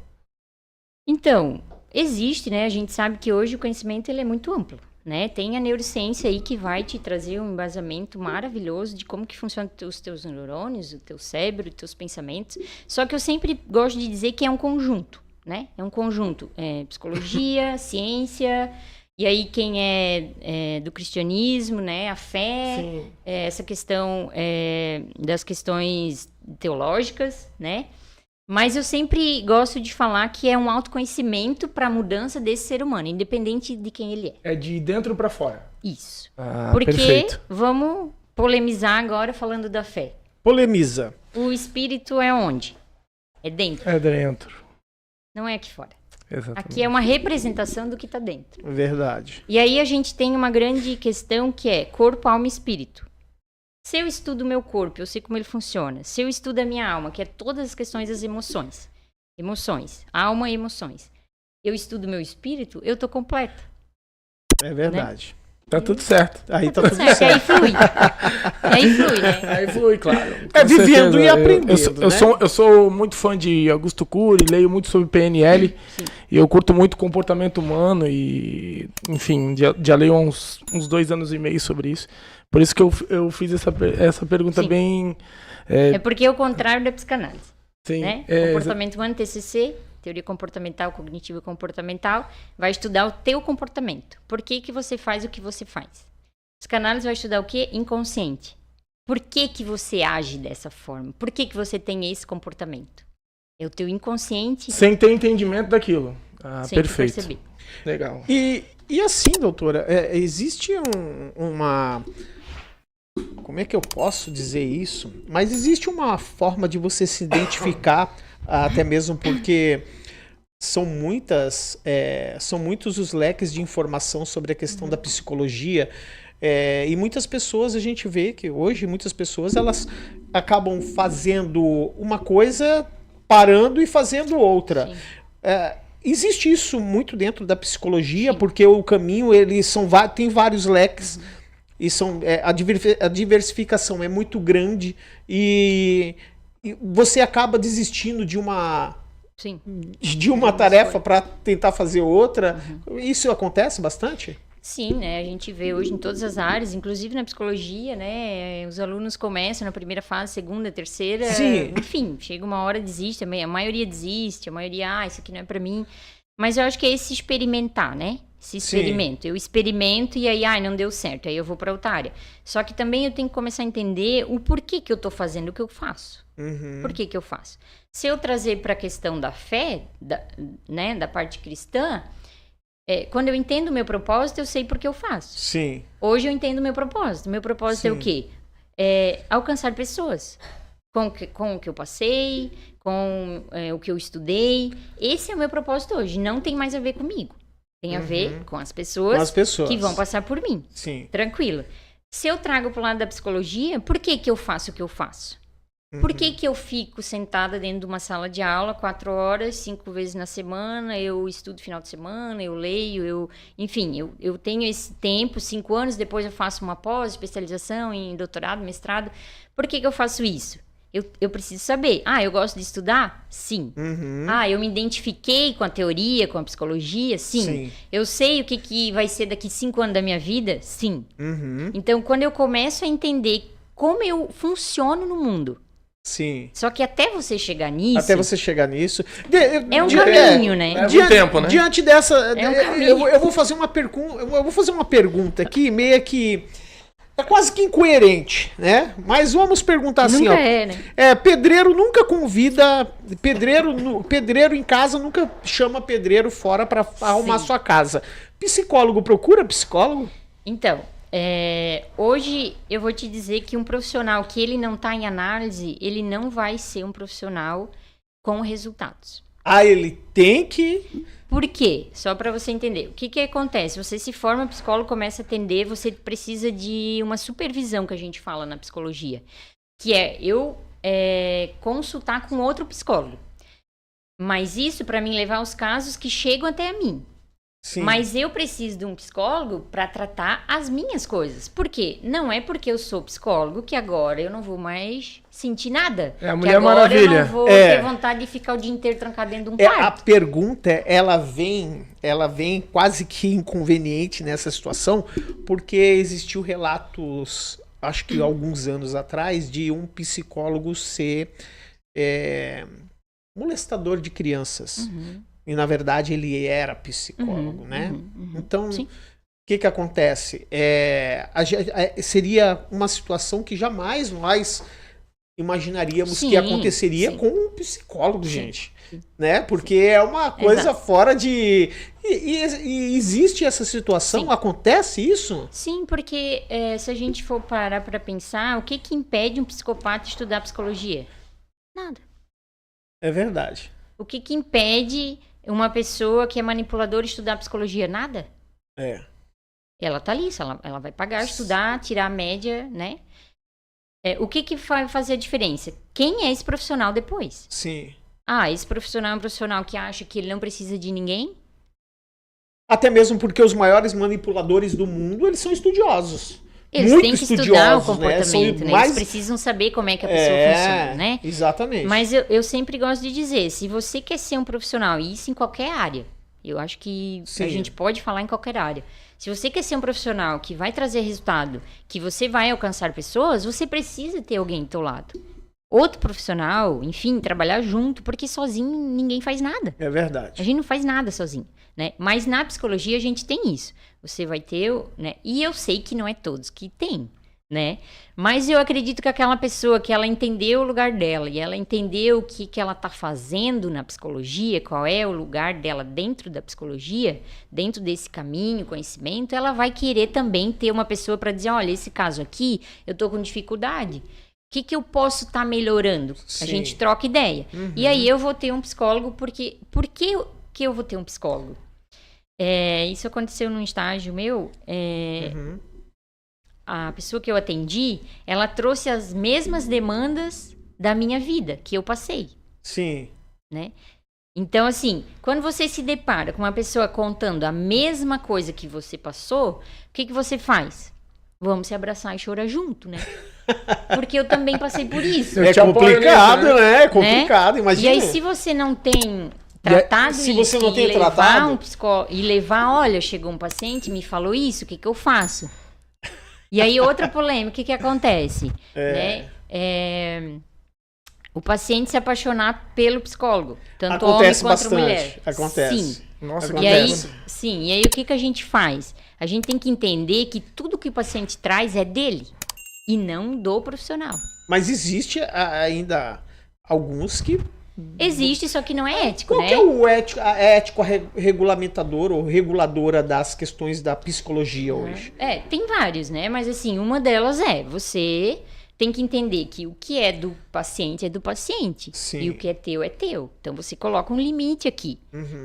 Então, existe, né? A gente sabe que hoje o conhecimento ele é muito amplo, né? Tem a neurociência aí que vai te trazer um embasamento maravilhoso de como que funcionam os teus neurônios, o teu cérebro, os teus pensamentos. Só que eu sempre gosto de dizer que é um conjunto, né? É um conjunto. Psicologia, ciência, e aí quem é do cristianismo, né? A fé, essa questão das questões teológicas, né? Mas eu sempre gosto de falar que é um autoconhecimento para a mudança desse ser humano, independente de quem ele é. É de dentro para fora. Isso. Porque, perfeito. Vamos polemizar agora falando da fé. Polemiza. O espírito é onde? É dentro. É dentro. Não é aqui fora. Exatamente. Aqui é uma representação do que está dentro. Verdade. E aí a gente tem uma grande questão que é corpo, alma e espírito. Se eu estudo o meu corpo, eu sei como ele funciona. Se eu estudo a minha alma, que é todas as questões das emoções. Emoções, alma e emoções. Eu estudo o meu espírito, eu tô completa. É verdade. Né? Tá tudo certo. Aí tá tudo certo. Aí flui. Aí flui, né? Aí flui, claro. Vivendo certeza. E aprendendo, eu sou muito fã de Augusto Cury, leio muito sobre PNL. Sim. E eu curto muito comportamento humano e, enfim, já leio uns 2 anos e meio sobre isso. Por isso que eu fiz essa pergunta. Sim. Bem... É porque é o contrário da psicanálise. Sim. Né? Comportamento humano, TCC, teoria comportamental, cognitivo e comportamental, vai estudar o teu comportamento. Por que você faz o que você faz? Psicanálise vai estudar o quê? Inconsciente. Por que você age dessa forma? Por que você tem esse comportamento? É o teu inconsciente. Sem ter entendimento daquilo. Sem perfeito. Perceber. Legal. E assim, doutora, existe uma... Como é que eu posso dizer isso? Mas existe uma forma de você se identificar, até mesmo porque são muitos os leques de informação sobre a questão da psicologia. E muitas pessoas, a gente vê que hoje muitas pessoas elas acabam fazendo uma coisa, parando e fazendo outra. Existe isso muito dentro da psicologia, sim, porque o caminho tem vários leques. E a diversificação é muito grande e você acaba desistindo de uma tarefa para tentar fazer outra. Uhum. Isso acontece bastante? Sim, né? A gente vê hoje em todas as áreas, inclusive na psicologia, né? Os alunos começam na primeira fase, segunda, terceira, sim, enfim, chega uma hora, desiste, a maioria desiste, a maioria, isso aqui não é para mim. Mas eu acho que é esse experimentar, né? Esse experimento. Sim. Eu experimento e aí, não deu certo, aí eu vou para outra área. Só que também eu tenho que começar a entender o porquê que eu tô fazendo o que eu faço. Uhum. Por que eu faço? Se eu trazer para a questão da fé, da parte cristã, quando eu entendo o meu propósito, eu sei por que eu faço. Sim. Hoje eu entendo o meu propósito. Meu propósito sim, é o quê? Alcançar pessoas. Com o que eu passei, com o que eu estudei. Esse é o meu propósito hoje. Não tem mais a ver comigo. Tem a ver com as pessoas que vão passar por mim. Sim. Tranquilo. Se eu trago para o lado da psicologia, por que eu faço o que eu faço? Por que eu fico sentada dentro de uma sala de aula 4 horas, 5 vezes na semana, eu estudo final de semana, eu leio, enfim, eu tenho esse tempo, 5 anos, depois eu faço uma pós-especialização em doutorado, mestrado. Por que eu faço isso? Eu preciso saber. Eu gosto de estudar? Sim. Uhum. Eu me identifiquei com a teoria, com a psicologia? Sim. Sim. Eu sei o que vai ser daqui 5 anos da minha vida? Sim. Uhum. Então, quando eu começo a entender como eu funciono no mundo. Sim. Só que até você chegar nisso... É um caminho, né? Um tempo, né? Diante dessa... eu vou fazer uma pergunta aqui, meio que... É quase que incoerente, né? Mas vamos perguntar assim, nunca né? Pedreiro nunca convida... Pedreiro em casa nunca chama pedreiro fora para arrumar sua casa. Psicólogo procura psicólogo? Então, hoje eu vou te dizer que um profissional que ele não está em análise, ele não vai ser um profissional com resultados. Ele tem que... Por quê? Só para você entender. O que acontece? Você se forma psicólogo, começa a atender, você precisa de uma supervisão, que a gente fala na psicologia, que eu consultar com outro psicólogo. Mas isso para mim levar aos casos que chegam até a mim. Sim. Mas eu preciso de um psicólogo para tratar as minhas coisas. Por quê? Não é porque eu sou psicólogo que agora eu não vou mais sentir nada. É a que Mulher agora Maravilha. eu não vou ter vontade de ficar o dia inteiro trancado dentro de um A quarto. pergunta, ela vem quase que inconveniente nessa situação, porque existiu relatos, acho que alguns anos atrás, de um psicólogo ser molestador de crianças. E, na verdade, ele era psicólogo, né? Então, Sim. o que acontece? Seria uma situação que jamais nós imaginaríamos que Sim, aconteceria sim. com um psicólogo, Sim, gente. sim. Né? Porque é uma coisa Exato. fora de... E existe essa situação? Sim. Acontece isso? Sim, porque se a gente for parar para pensar, o que impede um psicopata de estudar psicologia? Nada. É verdade. O que impede uma pessoa que é manipuladora de estudar psicologia? Nada. É. Ela tá ali, ela vai pagar, estudar, tirar a média, né? O que vai fazer a diferença? Quem é esse profissional depois? Sim. Ah, esse profissional é um profissional que acha que ele não precisa de ninguém? Até mesmo porque os maiores manipuladores do mundo, eles são estudiosos. Eles Muito têm que estudar o estudiosos, comportamento, né? São Eles precisam saber como é que a pessoa funciona, né? Exatamente. Mas eu sempre gosto de dizer, se você quer ser um profissional, e isso em qualquer área, eu acho que Sim. a gente pode falar em qualquer área. Se você quer ser um profissional que vai trazer resultado, que você vai alcançar pessoas, você precisa ter alguém do teu lado. Outro profissional, enfim, trabalhar junto, porque sozinho ninguém faz nada. É verdade. A gente não faz nada sozinho, né? Mas na psicologia a gente tem isso. Você vai ter, né? E eu sei que não é todos que tem, né? Mas eu acredito que aquela pessoa que ela entendeu o lugar dela e ela entendeu o que ela tá fazendo na psicologia, qual é o lugar dela dentro da psicologia, dentro desse caminho, conhecimento, ela vai querer também ter uma pessoa para dizer, olha, esse caso aqui, eu tô com dificuldade. O que eu posso estar melhorando? Sim. A gente troca ideia. E aí eu vou ter um psicólogo, porque... Por que eu vou ter um psicólogo? Isso aconteceu num estágio meu. A pessoa que eu atendi, ela trouxe as mesmas demandas da minha vida, que eu passei. Sim. Né? Então, assim, quando você se depara com uma pessoa contando a mesma coisa que você passou, o que você faz? Vamos se abraçar e chorar junto, né? Porque eu também passei por isso. É complicado, né? É complicado, imagina. E aí, se você não tem tratado se você não tem levar tratado... um psicólogo e levar, olha, chegou um paciente, me falou isso, o que eu faço? E aí, outra polêmica, o que acontece? Né? O paciente se apaixonar pelo psicólogo, tanto acontece homem quanto bastante. mulher. Acontece. Sim. Nossa, E aí, acontece. sim, e aí o que a gente faz? A gente tem que entender que tudo que o paciente traz é dele e não do profissional. Mas existe ainda alguns que... Existe, só que não é ético, Qual né? que é o ético regulamentador ou reguladora das questões da psicologia hoje? Tem vários, né? Mas assim, uma delas você tem que entender que o que é do paciente é do paciente. Sim. E o que é teu é teu. Então você coloca um limite aqui.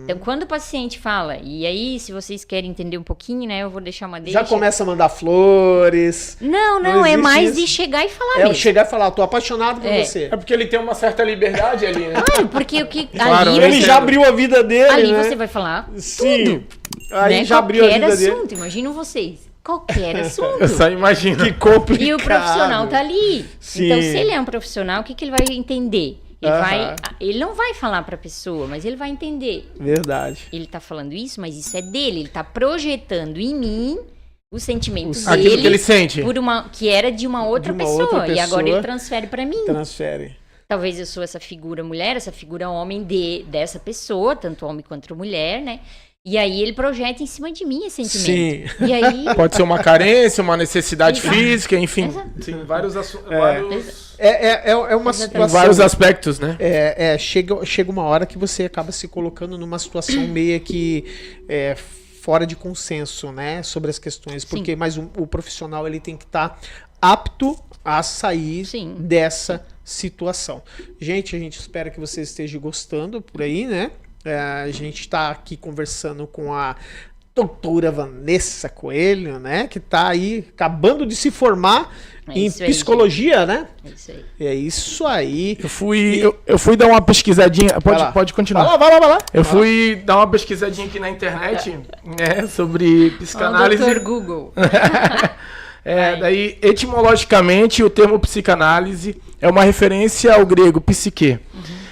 Então quando o paciente fala, e aí se vocês querem entender um pouquinho, né? Eu vou deixar uma deixa. Já começa a mandar flores. Não, é existe mais isso. de chegar e falar mesmo. Chegar e falar, tô apaixonado por você. É porque ele tem uma certa liberdade ali, né? Claro, porque o que Claro, ali, Ele já abriu a vida dele, ali né? você vai falar Sim. tudo. Aí Né? já abriu a Qualquer vida dele. assunto, imaginam vocês. Qualquer assunto. Eu só imagino. Que complicado. E o profissional tá ali. Sim. Então, se ele é um profissional, o que ele vai entender? Aham. Ele não vai falar pra pessoa, mas ele vai entender. Verdade. Ele tá falando isso, mas isso é dele. Ele tá projetando em mim o sentimento Aquilo dele. que ele sente. Que era de uma outra, De uma pessoa, outra E agora pessoa. ele transfere pra mim. Transfere. Talvez eu sou essa figura mulher, essa figura homem dessa pessoa, tanto homem quanto mulher, né? E aí ele projeta em cima de mim esse sentimento. Sim. E aí... Pode ser uma carência, uma necessidade Exato. física, enfim. Exato. Tem vários, É uma situação... vários aspectos, né? Chega uma hora que você acaba se colocando numa situação meio que fora de consenso, né? Sobre as questões. Porque mas o profissional ele tem que estar apto a sair Sim. dessa situação. Gente, a gente espera que vocês estejam gostando por aí, né? A gente está aqui conversando com a doutora Vanessa Coelho, né? Que tá aí acabando de se formar em psicologia, né? É isso aí. É isso aí. Eu fui dar uma pesquisadinha. Pode continuar. Vai lá. Eu fui dar uma pesquisadinha aqui na internet, né, sobre psicanálise. Dr. Google. Daí, etimologicamente, o termo psicanálise é uma referência ao grego psique,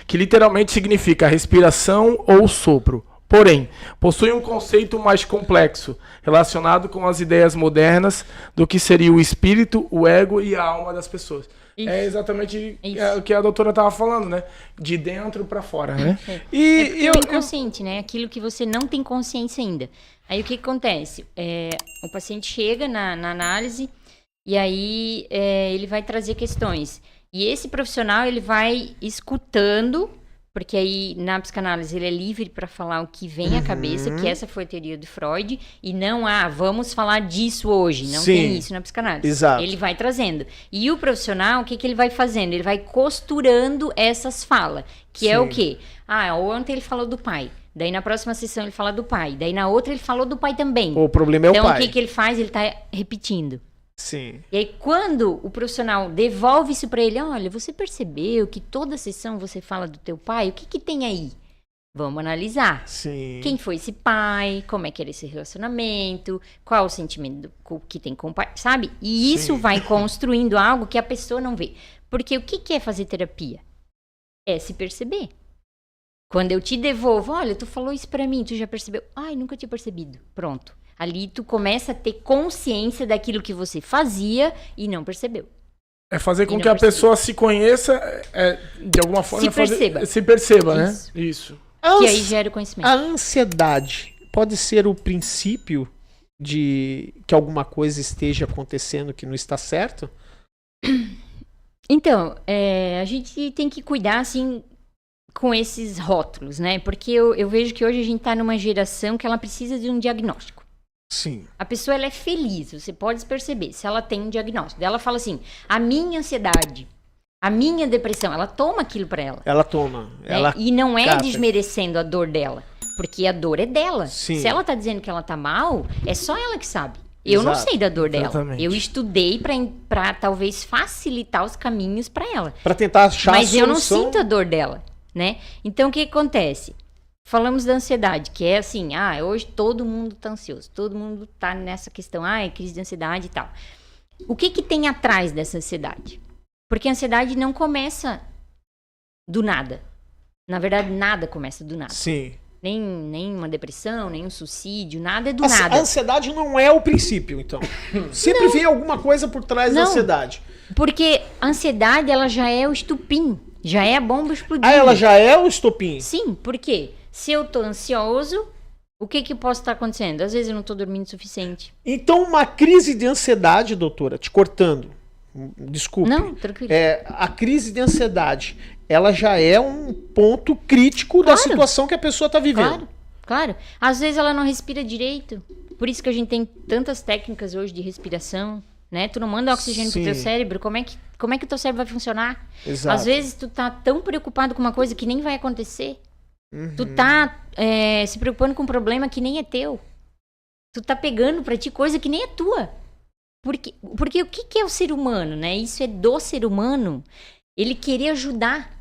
que literalmente significa respiração ou sopro. Porém, possui um conceito mais complexo, relacionado com as ideias modernas do que seria o espírito, o ego e a alma das pessoas. Isso. É exatamente o que a doutora estava falando, né? De dentro para fora, né? E o inconsciente, né? Aquilo que você não tem consciência ainda. Aí o que acontece? O paciente chega na análise e aí ele vai trazer questões. E esse profissional, ele vai escutando, porque aí na psicanálise ele é livre para falar o que vem à cabeça, que essa foi a teoria do Freud, e não, vamos falar disso hoje. Não tem isso na psicanálise. Exato. Ele vai trazendo. E o profissional, o que ele vai fazendo? Ele vai costurando essas falas, que é o quê? Ontem ele falou do pai. Daí na próxima sessão ele fala do pai. Daí na outra ele falou do pai também. O problema é o pai. Então o que ele faz? Ele tá repetindo. Sim. E aí quando o profissional devolve isso para ele, olha, você percebeu que toda sessão você fala do teu pai? O que tem aí? Vamos analisar. Sim. Quem foi esse pai? Como é que era esse relacionamento? Qual o sentimento que tem com o pai? Sabe? E isso vai construindo algo que a pessoa não vê. Porque o que é fazer terapia? É se perceber. Quando eu te devolvo, olha, tu falou isso pra mim, tu já percebeu? Ai, nunca tinha percebido. Pronto. Ali tu começa a ter consciência daquilo que você fazia e não percebeu. É fazer com que a pessoa se conheça, de alguma forma... Se perceba, né? Isso. Que aí gera o conhecimento. A ansiedade pode ser o princípio de que alguma coisa esteja acontecendo que não está certo? Então, a gente tem que cuidar, assim, com esses rótulos, né? Porque eu vejo que hoje a gente está numa geração que ela precisa de um diagnóstico. Sim. A pessoa, ela é feliz, você pode perceber, se ela tem um diagnóstico. Ela fala assim, a minha ansiedade, a minha depressão, ela toma aquilo pra ela. Ela toma. Né? Ela e não é cata. desmerecendo a dor dela, porque a dor é dela. Sim. Se ela tá dizendo que ela tá mal, é só ela que sabe. Eu não sei da dor dela. Exatamente. Eu estudei pra talvez facilitar os caminhos pra ela. Pra tentar achar Mas a solução. eu não sinto a dor dela, né? Então, o que acontece? Falamos da ansiedade, que é assim, hoje todo mundo tá ansioso, todo mundo tá nessa questão, é crise de ansiedade e tal. O que tem atrás dessa ansiedade? Porque a ansiedade não começa do nada. Na verdade, nada começa do nada. Sim. Nem uma depressão, nem um suicídio, nada é do nada. A ansiedade não é o princípio, então. Sempre vem alguma coisa por trás da ansiedade. Porque a ansiedade, ela já é o estupim, já é a bomba explodindo. Ela já é o estopim? Sim, por quê? Se eu tô ansioso, o que possa estar acontecendo? Às vezes eu não tô dormindo o suficiente. Então, uma crise de ansiedade, doutora, te cortando, desculpe. Não, tranquilo. A crise de ansiedade, ela já é um ponto crítico da situação que a pessoa está vivendo. Claro. Às vezes ela não respira direito. Por isso que a gente tem tantas técnicas hoje de respiração, né? Tu não manda oxigênio pro teu cérebro, como é que o teu cérebro vai funcionar? Exato. Às vezes tu tá tão preocupado com uma coisa que nem vai acontecer. Tu tá se preocupando com um problema que nem é teu. Tu tá pegando pra ti coisa que nem é tua. Porque o que é o ser humano, né? Isso é do ser humano. Ele querer ajudar.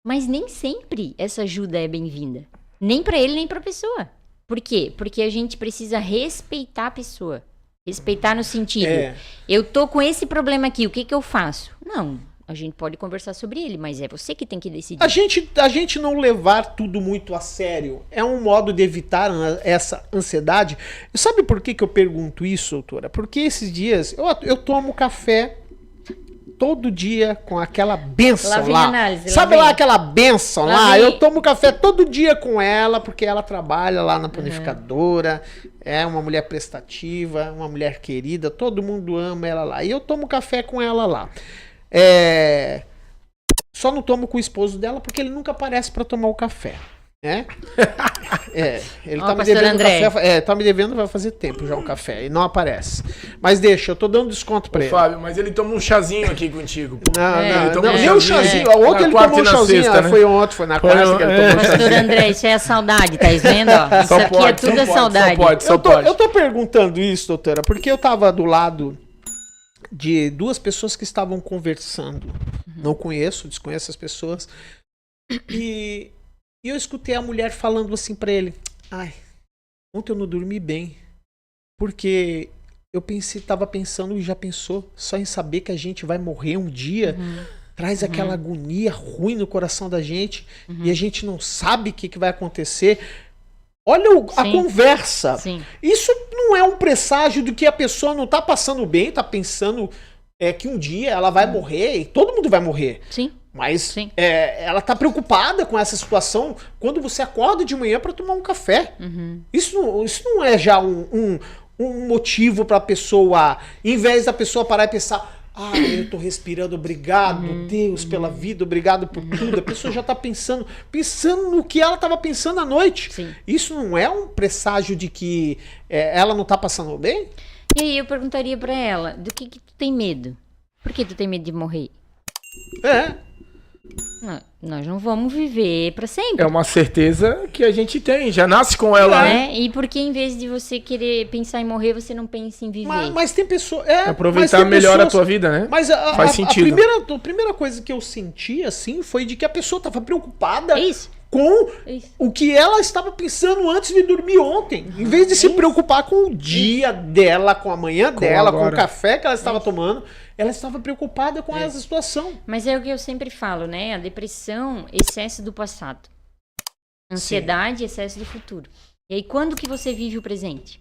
Mas nem sempre essa ajuda é bem-vinda. Nem pra ele, nem pra pessoa. Por quê? Porque a gente precisa respeitar a pessoa. Respeitar no sentido, eu tô com esse problema aqui, o que eu faço? Não, a gente pode conversar sobre ele, mas é você que tem que decidir. A gente não levar tudo muito a sério é um modo de evitar essa ansiedade. Sabe por que eu pergunto isso, doutora? Porque esses dias eu tomo café todo dia com aquela benção lá. Vem a análise, Sabe lá aquela benção lá? Vem. Eu tomo café todo dia com ela, porque ela trabalha lá na panificadora, é uma mulher prestativa, uma mulher querida, todo mundo ama ela lá. E eu tomo café com ela lá. Só não tomo com o esposo dela, porque ele nunca aparece para tomar o café. Ele Ó, tá me pastor devendo André. café. Tá me devendo, vai fazer tempo já o café. E não aparece. Mas deixa, eu tô dando desconto pra Ô, ele. Fábio, mas ele toma um chazinho aqui contigo, pô. Não, tomou não, um nem o chazinho. chazinho. Ontem Na ele quarta tomou e um na chazinho. sexta, né? Foi ontem, foi na quarta que ele tomou um Pastor chazinho. André, isso é a saudade, tá vendo? Ó, isso aqui é tudo a saudade. Só pode. Eu tô perguntando isso, doutora, porque eu tava do lado de duas pessoas que estavam conversando. Não conheço, desconheço as pessoas. E eu escutei a mulher falando assim pra ele: ai, ontem eu não dormi bem. Porque eu tava pensando e já pensou só em saber que a gente vai morrer um dia. Traz aquela agonia ruim no coração da gente. E a gente não sabe o que vai acontecer. Olha a conversa. Sim. Isso não é um presságio de que a pessoa não tá passando bem, tá pensando que um dia ela vai morrer e todo mundo vai morrer. Sim. Mas ela tá preocupada com essa situação quando você acorda de manhã para tomar um café. Isso não é já um motivo para a pessoa, em vez da pessoa parar e pensar: eu tô respirando, obrigado, Deus, pela vida, obrigado por tudo. A pessoa já tá pensando no que ela tava pensando à noite. Sim. Isso não é um presságio de que ela não tá passando bem? E aí eu perguntaria pra ela, do que tu tem medo? Por que tu tem medo de morrer? Nós não vamos viver pra sempre. É uma certeza que a gente tem, já nasce com ela, né? E por que em vez de você querer pensar em morrer, você não pensa em viver? Mas tem pessoas... Aproveitar melhor a tua vida, né? Mas faz sentido. A primeira coisa que eu senti, assim, foi de que a pessoa tava preocupada Isso. com Isso. o que ela estava pensando antes de dormir ontem. Em vez de se preocupar com o dia dela, com a manhã dela, com o café que ela estava tomando, ela estava preocupada com essa situação. Mas é o que eu sempre falo, né? A depressão, excesso do passado. Ansiedade, excesso do futuro. E aí, quando que você vive o presente?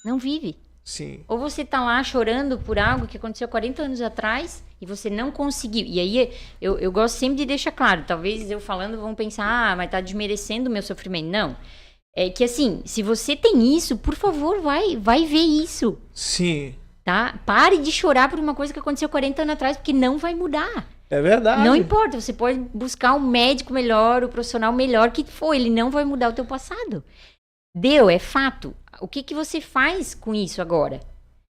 Não vive. Sim. Ou você tá lá chorando por algo que aconteceu 40 anos atrás e você não conseguiu. E aí, eu gosto sempre de deixar claro. Talvez eu falando vão pensar, mas tá desmerecendo o meu sofrimento. Não. É que assim, se você tem isso, por favor, vai ver isso. Sim. Tá? Pare de chorar por uma coisa que aconteceu 40 anos atrás, porque não vai mudar. É verdade. Não importa, você pode buscar um médico melhor, o profissional melhor que for, ele não vai mudar o teu passado. É fato. O que você faz com isso agora?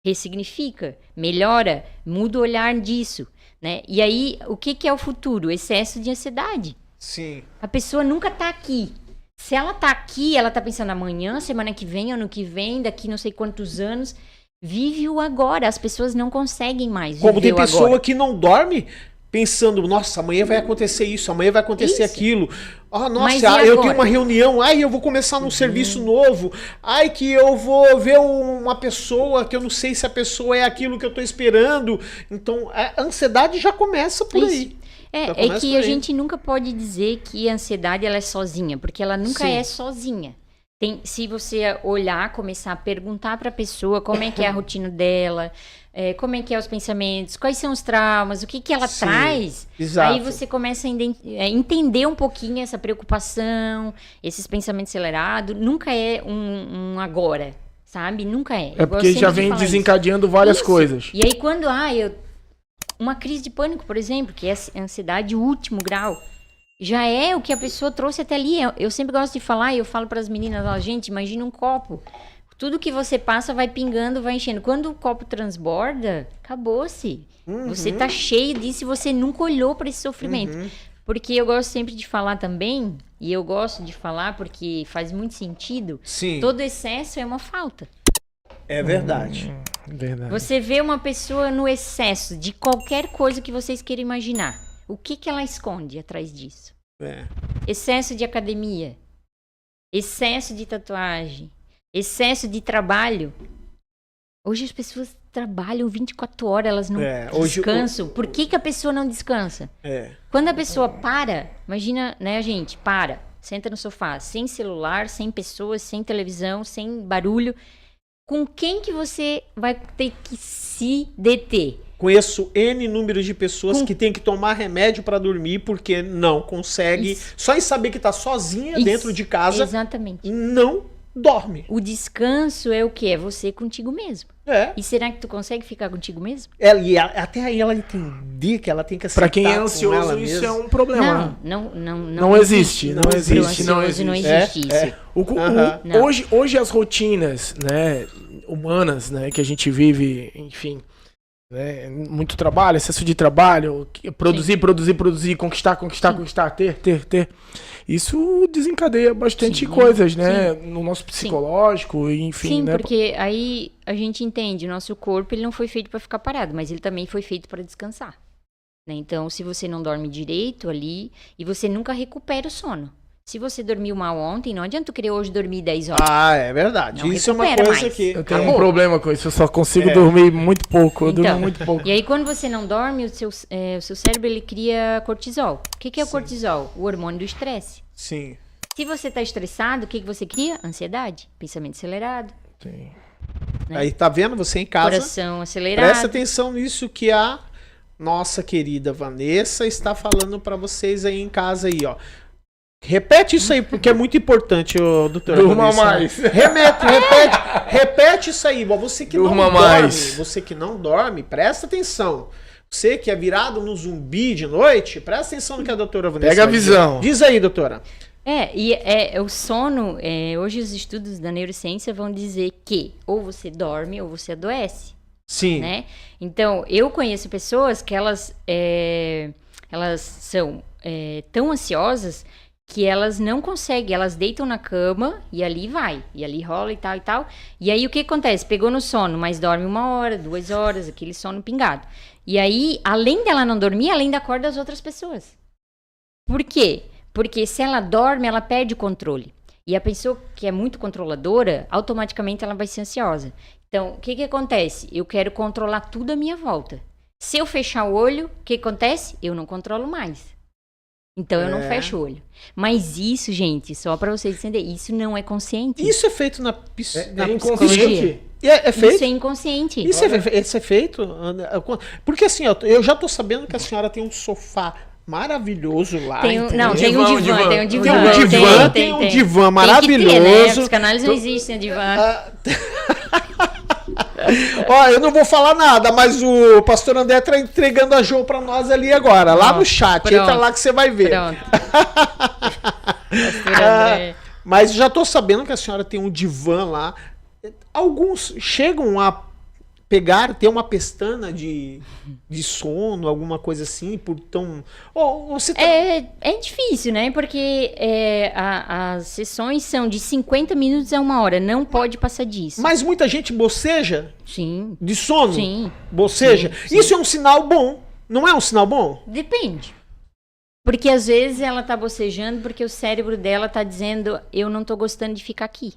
Ressignifica, melhora, muda o olhar disso, né? E aí, o que é o futuro? Excesso de ansiedade. Sim. A pessoa nunca tá aqui. Se ela tá aqui, ela tá pensando amanhã, semana que vem, ano que vem, daqui não sei quantos anos. Vive o agora. As pessoas não conseguem mais viver Como tem o pessoa agora. que não dorme pensando: nossa, amanhã vai acontecer isso, amanhã vai acontecer aquilo. Mas Nossa, e eu agora? tenho uma reunião, eu vou começar num serviço novo, que eu vou ver uma pessoa que eu não sei se a pessoa é aquilo que eu tô esperando. Então, a ansiedade já começa por aí. É que a gente nunca pode dizer que a ansiedade ela é sozinha, porque ela nunca é sozinha. Se você olhar, começar a perguntar para a pessoa como é que é a rotina dela, como é que é os pensamentos, quais são os traumas, o que ela traz, exato. Aí você começa a entender um pouquinho essa preocupação, esses pensamentos acelerados. Nunca é um agora, sabe? Nunca é. É porque já vem desencadeando várias coisas. E aí quando uma crise de pânico, por exemplo, que é ansiedade último grau, já é o que a pessoa trouxe até ali. Eu sempre gosto de falar, e eu falo para as meninas: gente, imagina um copo. Tudo que você passa vai pingando, vai enchendo. Quando o copo transborda, acabou-se. Você tá cheio disso e você nunca olhou para esse sofrimento. Porque eu gosto sempre de falar também, e eu gosto de falar porque faz muito sentido. Sim. Todo excesso é uma falta. É verdade. Verdade. Você vê uma pessoa no excesso de qualquer coisa que vocês queiram imaginar. O que ela esconde atrás disso? Excesso de academia, excesso de tatuagem, excesso de trabalho. Hoje as pessoas trabalham 24 horas, elas não descansam. Por que a pessoa não descansa? Quando a pessoa para, imagina, né, gente, senta no sofá, sem celular, sem pessoas, sem televisão, sem barulho. Com quem que você vai ter que se deter? Conheço N número de pessoas que tem que tomar remédio para dormir porque não consegue. Só em saber que tá sozinha dentro de casa. Exatamente. Não dorme. O descanso é o quê? É você contigo mesmo. É. E será que tu consegue ficar contigo mesmo? Até aí ela entender que ela tem que aceitar. Pra quem é com ansioso, ela isso mesma. é um problema. Não existe. Não Pro existe. ansioso não existe isso. Aham. Hoje as rotinas, né, humanas, né, que a gente vive, enfim, né, muito trabalho, excesso de trabalho, produzir, conquistar, ter. Isso desencadeia bastante coisas, né, no nosso psicológico, enfim, Sim, né? porque aí a gente entende, o nosso corpo ele não foi feito para ficar parado, mas ele também foi feito para descansar. Né? Então, se você não dorme direito ali, e você nunca recupera o sono. Se você dormiu mal ontem, não adianta tu querer hoje dormir 10 horas. Ah, é verdade. Não Isso é uma recupera coisa mais. que... Eu tenho Acabou. um problema com isso, eu só consigo dormir muito pouco, eu durmo muito pouco. E aí, quando você não dorme, o seu cérebro ele cria cortisol. O que é o cortisol? O hormônio do estresse. Sim. Se você está estressado, o que você cria? Ansiedade, pensamento acelerado, Sim. né? Aí tá vendo você em casa? Coração acelerado. Presta atenção nisso que a nossa querida Vanessa está falando pra vocês aí em casa aí, ó. Repete isso aí, porque é muito importante, ô, doutora. Durma Vanessa. mais. Repete isso aí, ó. Você que Durma não mais. dorme, você que não dorme, presta atenção. Você que é virado no zumbi de noite, presta atenção no que a doutora Vanessa Pega a vai dizer. visão. Diz aí, doutora. O sono, hoje os estudos da neurociência vão dizer que ou você dorme ou você adoece, Sim. né? Então, eu conheço pessoas que elas são tão ansiosas que elas não conseguem, elas deitam na cama e ali vai, e ali rola e tal e tal. E aí o que acontece? Pegou no sono, mas dorme 1 hora, 2 horas, aquele sono pingado. E aí, além dela não dormir, ela ainda acorda as outras pessoas. Por quê? Porque se ela dorme, ela perde o controle. E a pessoa que é muito controladora, automaticamente ela vai ser ansiosa. Então, o que acontece? Eu quero controlar tudo à minha volta. Se eu fechar o olho, o que acontece? Eu não controlo mais. Então, eu não fecho o olho. Mas isso, gente, só pra vocês entenderem, isso não é consciente. Isso é feito na inconsciente. É feito? Isso é inconsciente. Isso é feito? Porque assim, ó, eu já tô sabendo que a senhora tem um sofá maravilhoso lá. Tem um entendeu? divã, tem um Tem um divã Tem maravilhoso. que ter, né? Os canais não existem divã. Ó, eu não vou falar nada, mas o pastor André tá entregando a Jô pra nós ali agora, lá no chat. Pronto. Entra lá que você vai ver. Pronto. Pastor André. Mas já tô sabendo que a senhora tem um divã lá. Alguns chegam a ter uma pestana de sono, alguma coisa assim, por tão... você tá... É difícil, né? Porque as sessões são de 50 minutos a 1 hora. Não pode passar disso. Mas muita gente boceja Sim. de sono. Sim. Boceja. Sim. Isso é um sinal bom. Não é um sinal bom? Depende. Porque às vezes ela tá bocejando porque o cérebro dela tá dizendo eu não tô gostando de ficar aqui.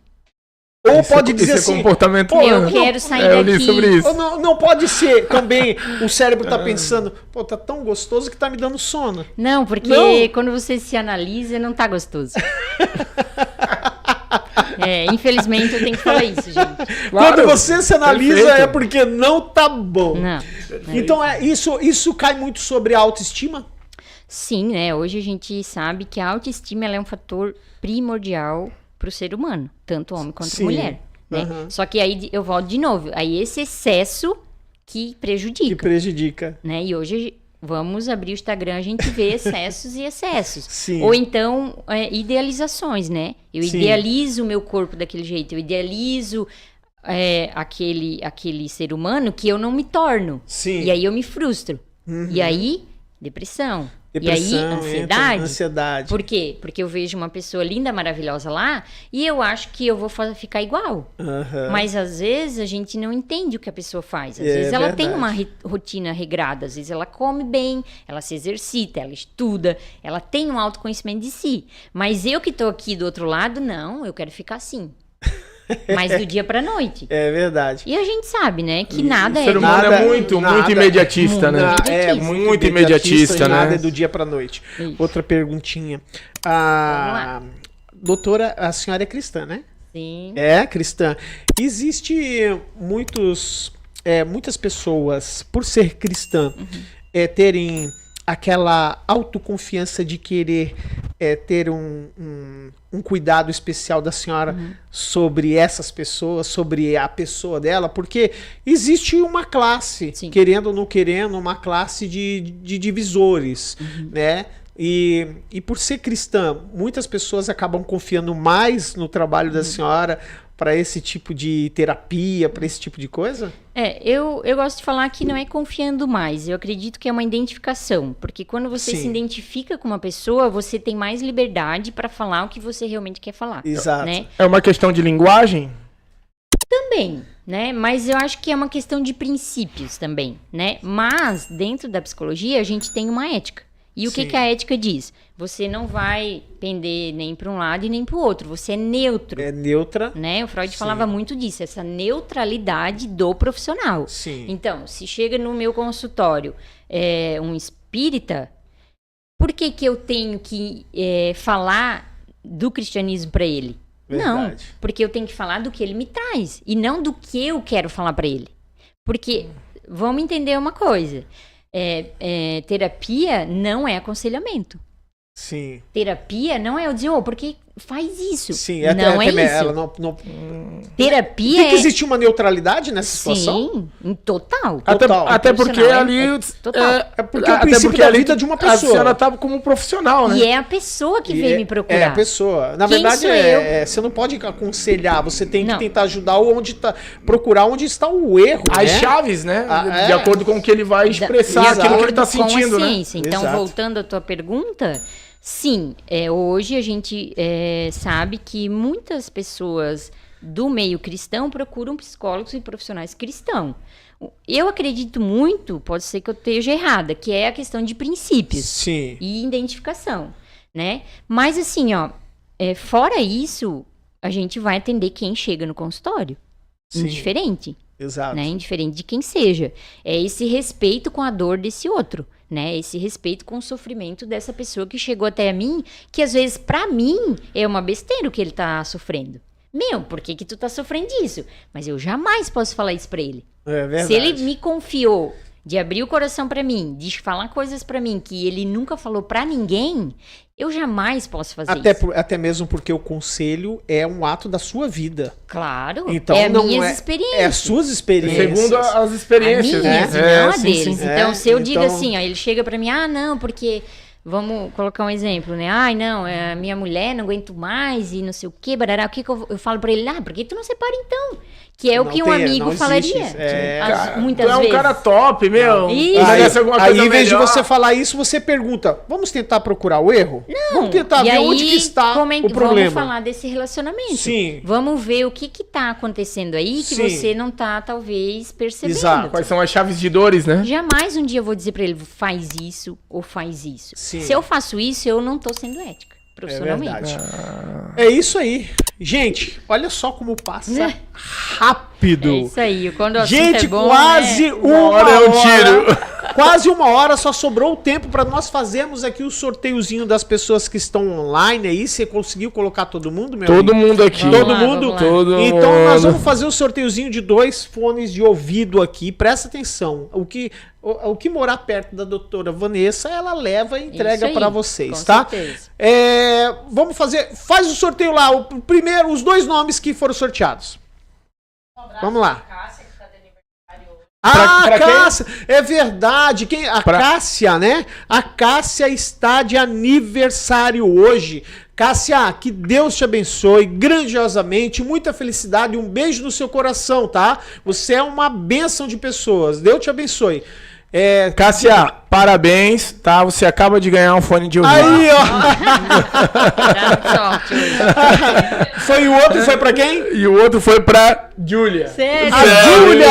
Ou pode dizer esse assim... comportamento Eu quero sair eu li daqui. sobre isso. Ou não pode ser também o cérebro tá pensando, pô, tá tão gostoso que tá me dando sono. Não, porque Não. quando você se analisa, não tá gostoso. Infelizmente eu tenho que falar isso, gente. Claro, Quando você se analisa perfeito. é porque não tá bom. Não. Então isso cai muito sobre a autoestima? Sim, né? Hoje a gente sabe que a autoestima ela é um fator primordial para o ser humano, tanto homem quanto Sim. mulher, né? Uhum. Só que aí eu volto de novo, aí esse excesso que prejudica, Que prejudica. né? E hoje vamos abrir o Instagram, a gente vê excessos e excessos. Sim. Ou então idealizações, né? Eu Sim. idealizo o meu corpo daquele jeito, eu idealizo aquele ser humano que eu não me torno. Sim. E aí eu me frustro. Uhum. E aí, depressão. Depressão, E aí, ansiedade. Ansiedade. Por quê? Porque eu vejo uma pessoa linda, maravilhosa lá e eu acho que eu vou ficar igual. Uhum. Mas às vezes a gente não entende o que a pessoa faz. Às É vezes ela tem verdade. uma rotina regrada, às vezes ela come bem, ela se exercita, ela estuda, ela tem um autoconhecimento de si. Mas eu que tô aqui do outro lado, não, eu quero ficar assim. Mas do dia pra noite. É verdade. E a gente sabe, né, que nada O ser é... humano Nada- é muito nada- imediatista, né? Muito imediatista, e nada né? é do dia pra noite. Isso. Outra perguntinha. Doutora, a senhora é cristã, né? Sim. É cristã. Existe muitas pessoas, por ser cristã, terem aquela autoconfiança de querer ter um cuidado especial da senhora sobre essas pessoas, sobre a pessoa dela, porque existe uma classe, Sim. querendo ou não querendo, uma classe de divisores, né? E por ser cristã, muitas pessoas acabam confiando mais no trabalho da senhora para esse tipo de terapia, para esse tipo de coisa? Eu gosto de falar que não é confiando mais, eu acredito que é uma identificação, porque quando você Sim. se identifica com uma pessoa, você tem mais liberdade para falar o que você realmente quer falar. Exato. Né? É uma questão de linguagem? Também, né? Mas eu acho que é uma questão de princípios também, né? Mas dentro da psicologia a gente tem uma ética. E o Sim. que a ética diz? Você não vai pender nem para um lado e nem para o outro, você é neutro. É neutra. Né? O Freud Sim. falava muito disso, essa neutralidade do profissional. Sim. Então, se chega no meu consultório um espírita, por que eu tenho que falar do cristianismo para ele? Não, Verdade. porque eu tenho que falar do que ele me traz e não do que eu quero falar para ele. Porque, vamos entender uma coisa, terapia não é aconselhamento. Sim. Terapia não é eu dizer, porque faz isso. Sim, não é isso. ela não Terapia tem que existir uma neutralidade nessa situação? Sim, em total. Total. Até porque Profissional, ali... total. É porque o até princípio porque da ali vida de uma A pessoa. senhora tava como profissional, né? E é a pessoa que veio me procurar. É a pessoa. Na Quem verdade, sou você não pode aconselhar, você tem que Não. tentar ajudar procurar onde está o erro, As né? chaves, né? Ah, de acordo com o que ele vai expressar, De aquilo que ele tá acordo com a sentindo, né? ciência. Então, Exato. voltando à tua pergunta, sim, hoje a gente sabe que muitas pessoas do meio cristão procuram psicólogos e profissionais cristãos. Eu acredito muito, pode ser que eu esteja errada, que é a questão de princípios Sim. e identificação, né? Mas assim, fora isso, a gente vai atender quem chega no consultório. Sim. Indiferente. Exato. Né? Indiferente de quem seja. É esse respeito com a dor desse outro, né? Esse respeito com o sofrimento dessa pessoa que chegou até a mim, que às vezes pra mim é uma besteira o que ele tá sofrendo. Por que tu tá sofrendo isso? Mas eu jamais posso falar isso pra ele. É verdade. Se ele me confiou de abrir o coração pra mim, de falar coisas pra mim que ele nunca falou pra ninguém, eu jamais posso fazer isso. Até mesmo porque o conselho é um ato da sua vida. Claro, Então, é não minhas é experiências. as suas experiências. Segundo as experiências, Minhas, né? e não a sim, deles. sim. Então, se eu digo então- assim, ele chega pra mim, não, porque... Vamos colocar um exemplo, né? Não, a minha mulher, não aguento mais e não sei o quê, barará. O que eu falo pra ele? Por que tu não separa então? Que é o Não que um tem, amigo não existe falaria. isso. É. Muitas Tu é um vezes. cara top, meu. Isso. Merece alguma coisa Aí, em vez de melhor. você falar isso, você pergunta: vamos tentar procurar o erro? Não. Vamos tentar E ver aí, onde que está como é que o problema. Vamos falar desse relacionamento. Sim. Vamos ver o que tá acontecendo aí que Sim. você não tá, talvez, percebendo. Exato. Quais são as chaves de dores, né? Jamais um dia eu vou dizer pra ele, faz isso ou faz isso. Sim. Se eu faço isso, eu não tô sendo ética, profissionalmente. verdade. É isso aí. Gente, olha só como passa rápido. É isso aí, quando o assunto Gente, é bom, quase né? uma hora é um tiro. Quase uma hora, só sobrou o tempo para nós fazermos aqui o sorteiozinho das pessoas que estão online aí. Você conseguiu colocar todo mundo, meu Todo amigo? mundo aqui. Vamos Todo lá, mundo? vamos lá. Todo Então nós mundo. vamos fazer o sorteiozinho de 2 fones de ouvido aqui. Presta atenção. O que morar perto da doutora Vanessa, ela leva e entrega Isso aí, para vocês, com tá? certeza. Vamos fazer. Faz o sorteio lá. Os 2 nomes que foram sorteados. Vamos lá. Pra quem? Cássia, é verdade. Pra- Cássia, né? A Cássia está de aniversário hoje. Cássia, que Deus te abençoe grandiosamente, muita felicidade, um beijo no seu coração, tá? Você é uma bênção de pessoas. Deus te abençoe. Cássia, parabéns, tá? Você acaba de ganhar um fone de ouvido. Aí, ó. Dá sorte hoje. Foi o outro, foi pra quem? E o outro foi pra Júlia. Sério? A Sério? Júlia!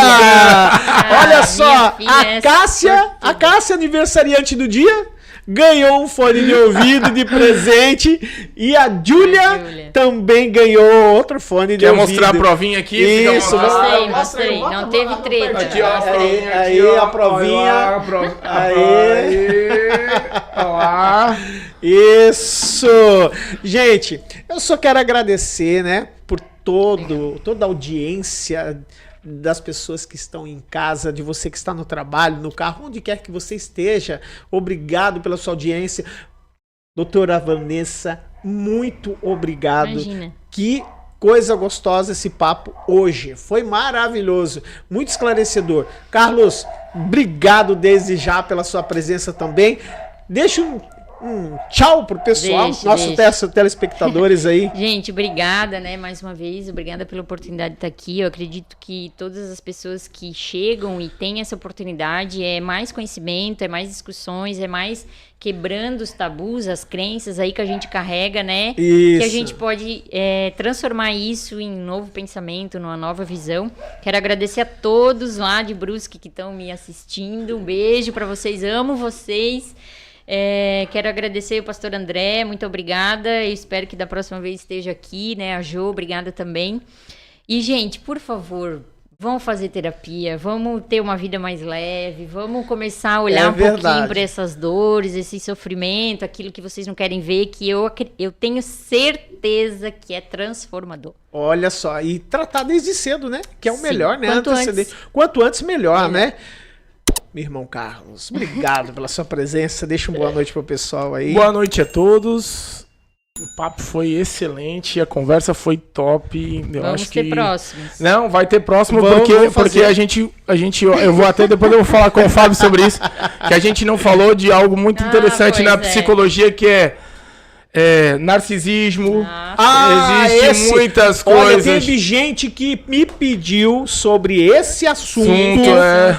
Olha minha só, filha a Cássia, aniversariante do dia, ganhou um fone de ouvido de presente e a Júlia também ganhou outro fone de Quer ouvido. mostrar a provinha aqui? Isso, Fica à vontade. Mostrei. Não teve treta. Aqui, ó, a provinha Aí, aqui, ó. a provinha. Olha lá, Olha lá. Isso! Gente, eu só quero agradecer, né, por toda a audiência das pessoas que estão em casa, de você que está no trabalho, no carro, onde quer que você esteja. Obrigado pela sua audiência. Doutora Vanessa, muito obrigado. Imagina. Que coisa gostosa esse papo hoje. Foi maravilhoso, muito esclarecedor. Carlos, obrigado desde já pela sua presença também. Deixa um tchau pro pessoal, nossos telespectadores aí. Gente, obrigada, né, mais uma vez, obrigada pela oportunidade de estar aqui. Eu acredito que todas as pessoas que chegam e têm essa oportunidade, é mais conhecimento, é mais discussões, é mais quebrando os tabus, as crenças aí que a gente carrega, né? Isso. Que a gente pode transformar isso em um novo pensamento, numa nova visão. Quero agradecer a todos lá de Brusque que estão me assistindo. Um beijo para vocês, amo vocês. Quero agradecer o pastor André, muito obrigada. Eu espero que da próxima vez esteja aqui, né? A Jo, obrigada também. E, gente, por favor, vamos fazer terapia, vamos ter uma vida mais leve, vamos começar a olhar pouquinho para essas dores, esse sofrimento, aquilo que vocês não querem ver, que eu tenho certeza que é transformador. Olha só, e tratar desde cedo, né? Que é o melhor, né? Quanto antes, melhor, né? Meu irmão Carlos, obrigado pela sua presença. Deixa uma boa noite pro pessoal aí. Boa noite a todos. O papo foi excelente, a conversa foi top. Vamos ter próximos. Não, vai ter próximo porque a gente, eu vou até depois eu vou falar com o Fábio sobre isso, que a gente não falou de algo muito interessante na psicologia, que é narcisismo. Existem muitas coisas. Olha, teve gente que me pediu sobre esse assunto.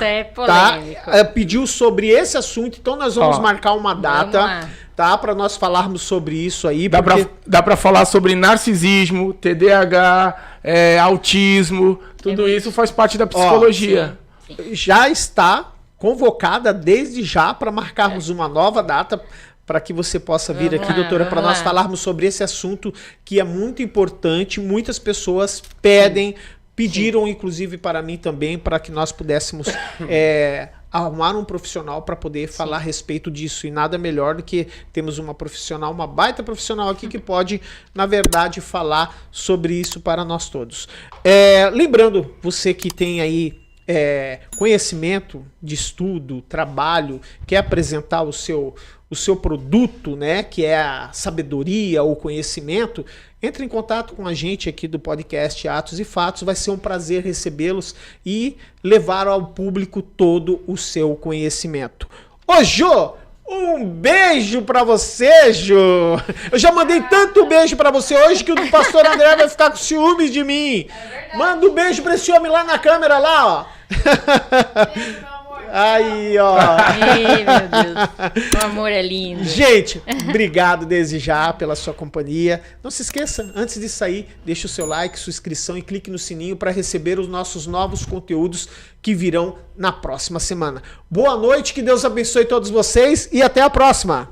É polêmico. Pediu sobre esse assunto, então nós vamos marcar uma data, tá? Para nós falarmos sobre isso aí. Dá pra falar sobre narcisismo, TDAH, autismo, tudo isso faz parte da psicologia. Sim. Já está convocada desde já para marcarmos uma nova data, para que você possa vir aqui, doutora, para nós falarmos sobre esse assunto que é muito importante. Muitas pessoas pediram, inclusive para mim também, para que nós pudéssemos arrumar um profissional para poder falar a respeito disso. E nada melhor do que temos uma profissional, uma baita profissional aqui que pode, na verdade, falar sobre isso para nós todos. Lembrando, você que tem aí conhecimento de estudo, trabalho, quer apresentar o seu produto, né, que é a sabedoria ou conhecimento, entre em contato com a gente aqui do podcast Atos e Fatos. Vai ser um prazer recebê-los e levar ao público todo o seu conhecimento. Ô, Jô, um beijo pra você, Jô. Eu já mandei tanto beijo pra você hoje que o pastor André vai ficar com ciúmes de mim. Manda um beijo pra esse homem lá na câmera, lá, ó. Beijo, meu amor. Aí, ó. Ei, meu Deus. O amor é lindo. Gente, obrigado desde já pela sua companhia. Não se esqueça, antes de sair, deixe o seu like, sua inscrição e clique no sininho para receber os nossos novos conteúdos que virão na próxima semana. Boa noite, que Deus abençoe todos vocês e até a próxima.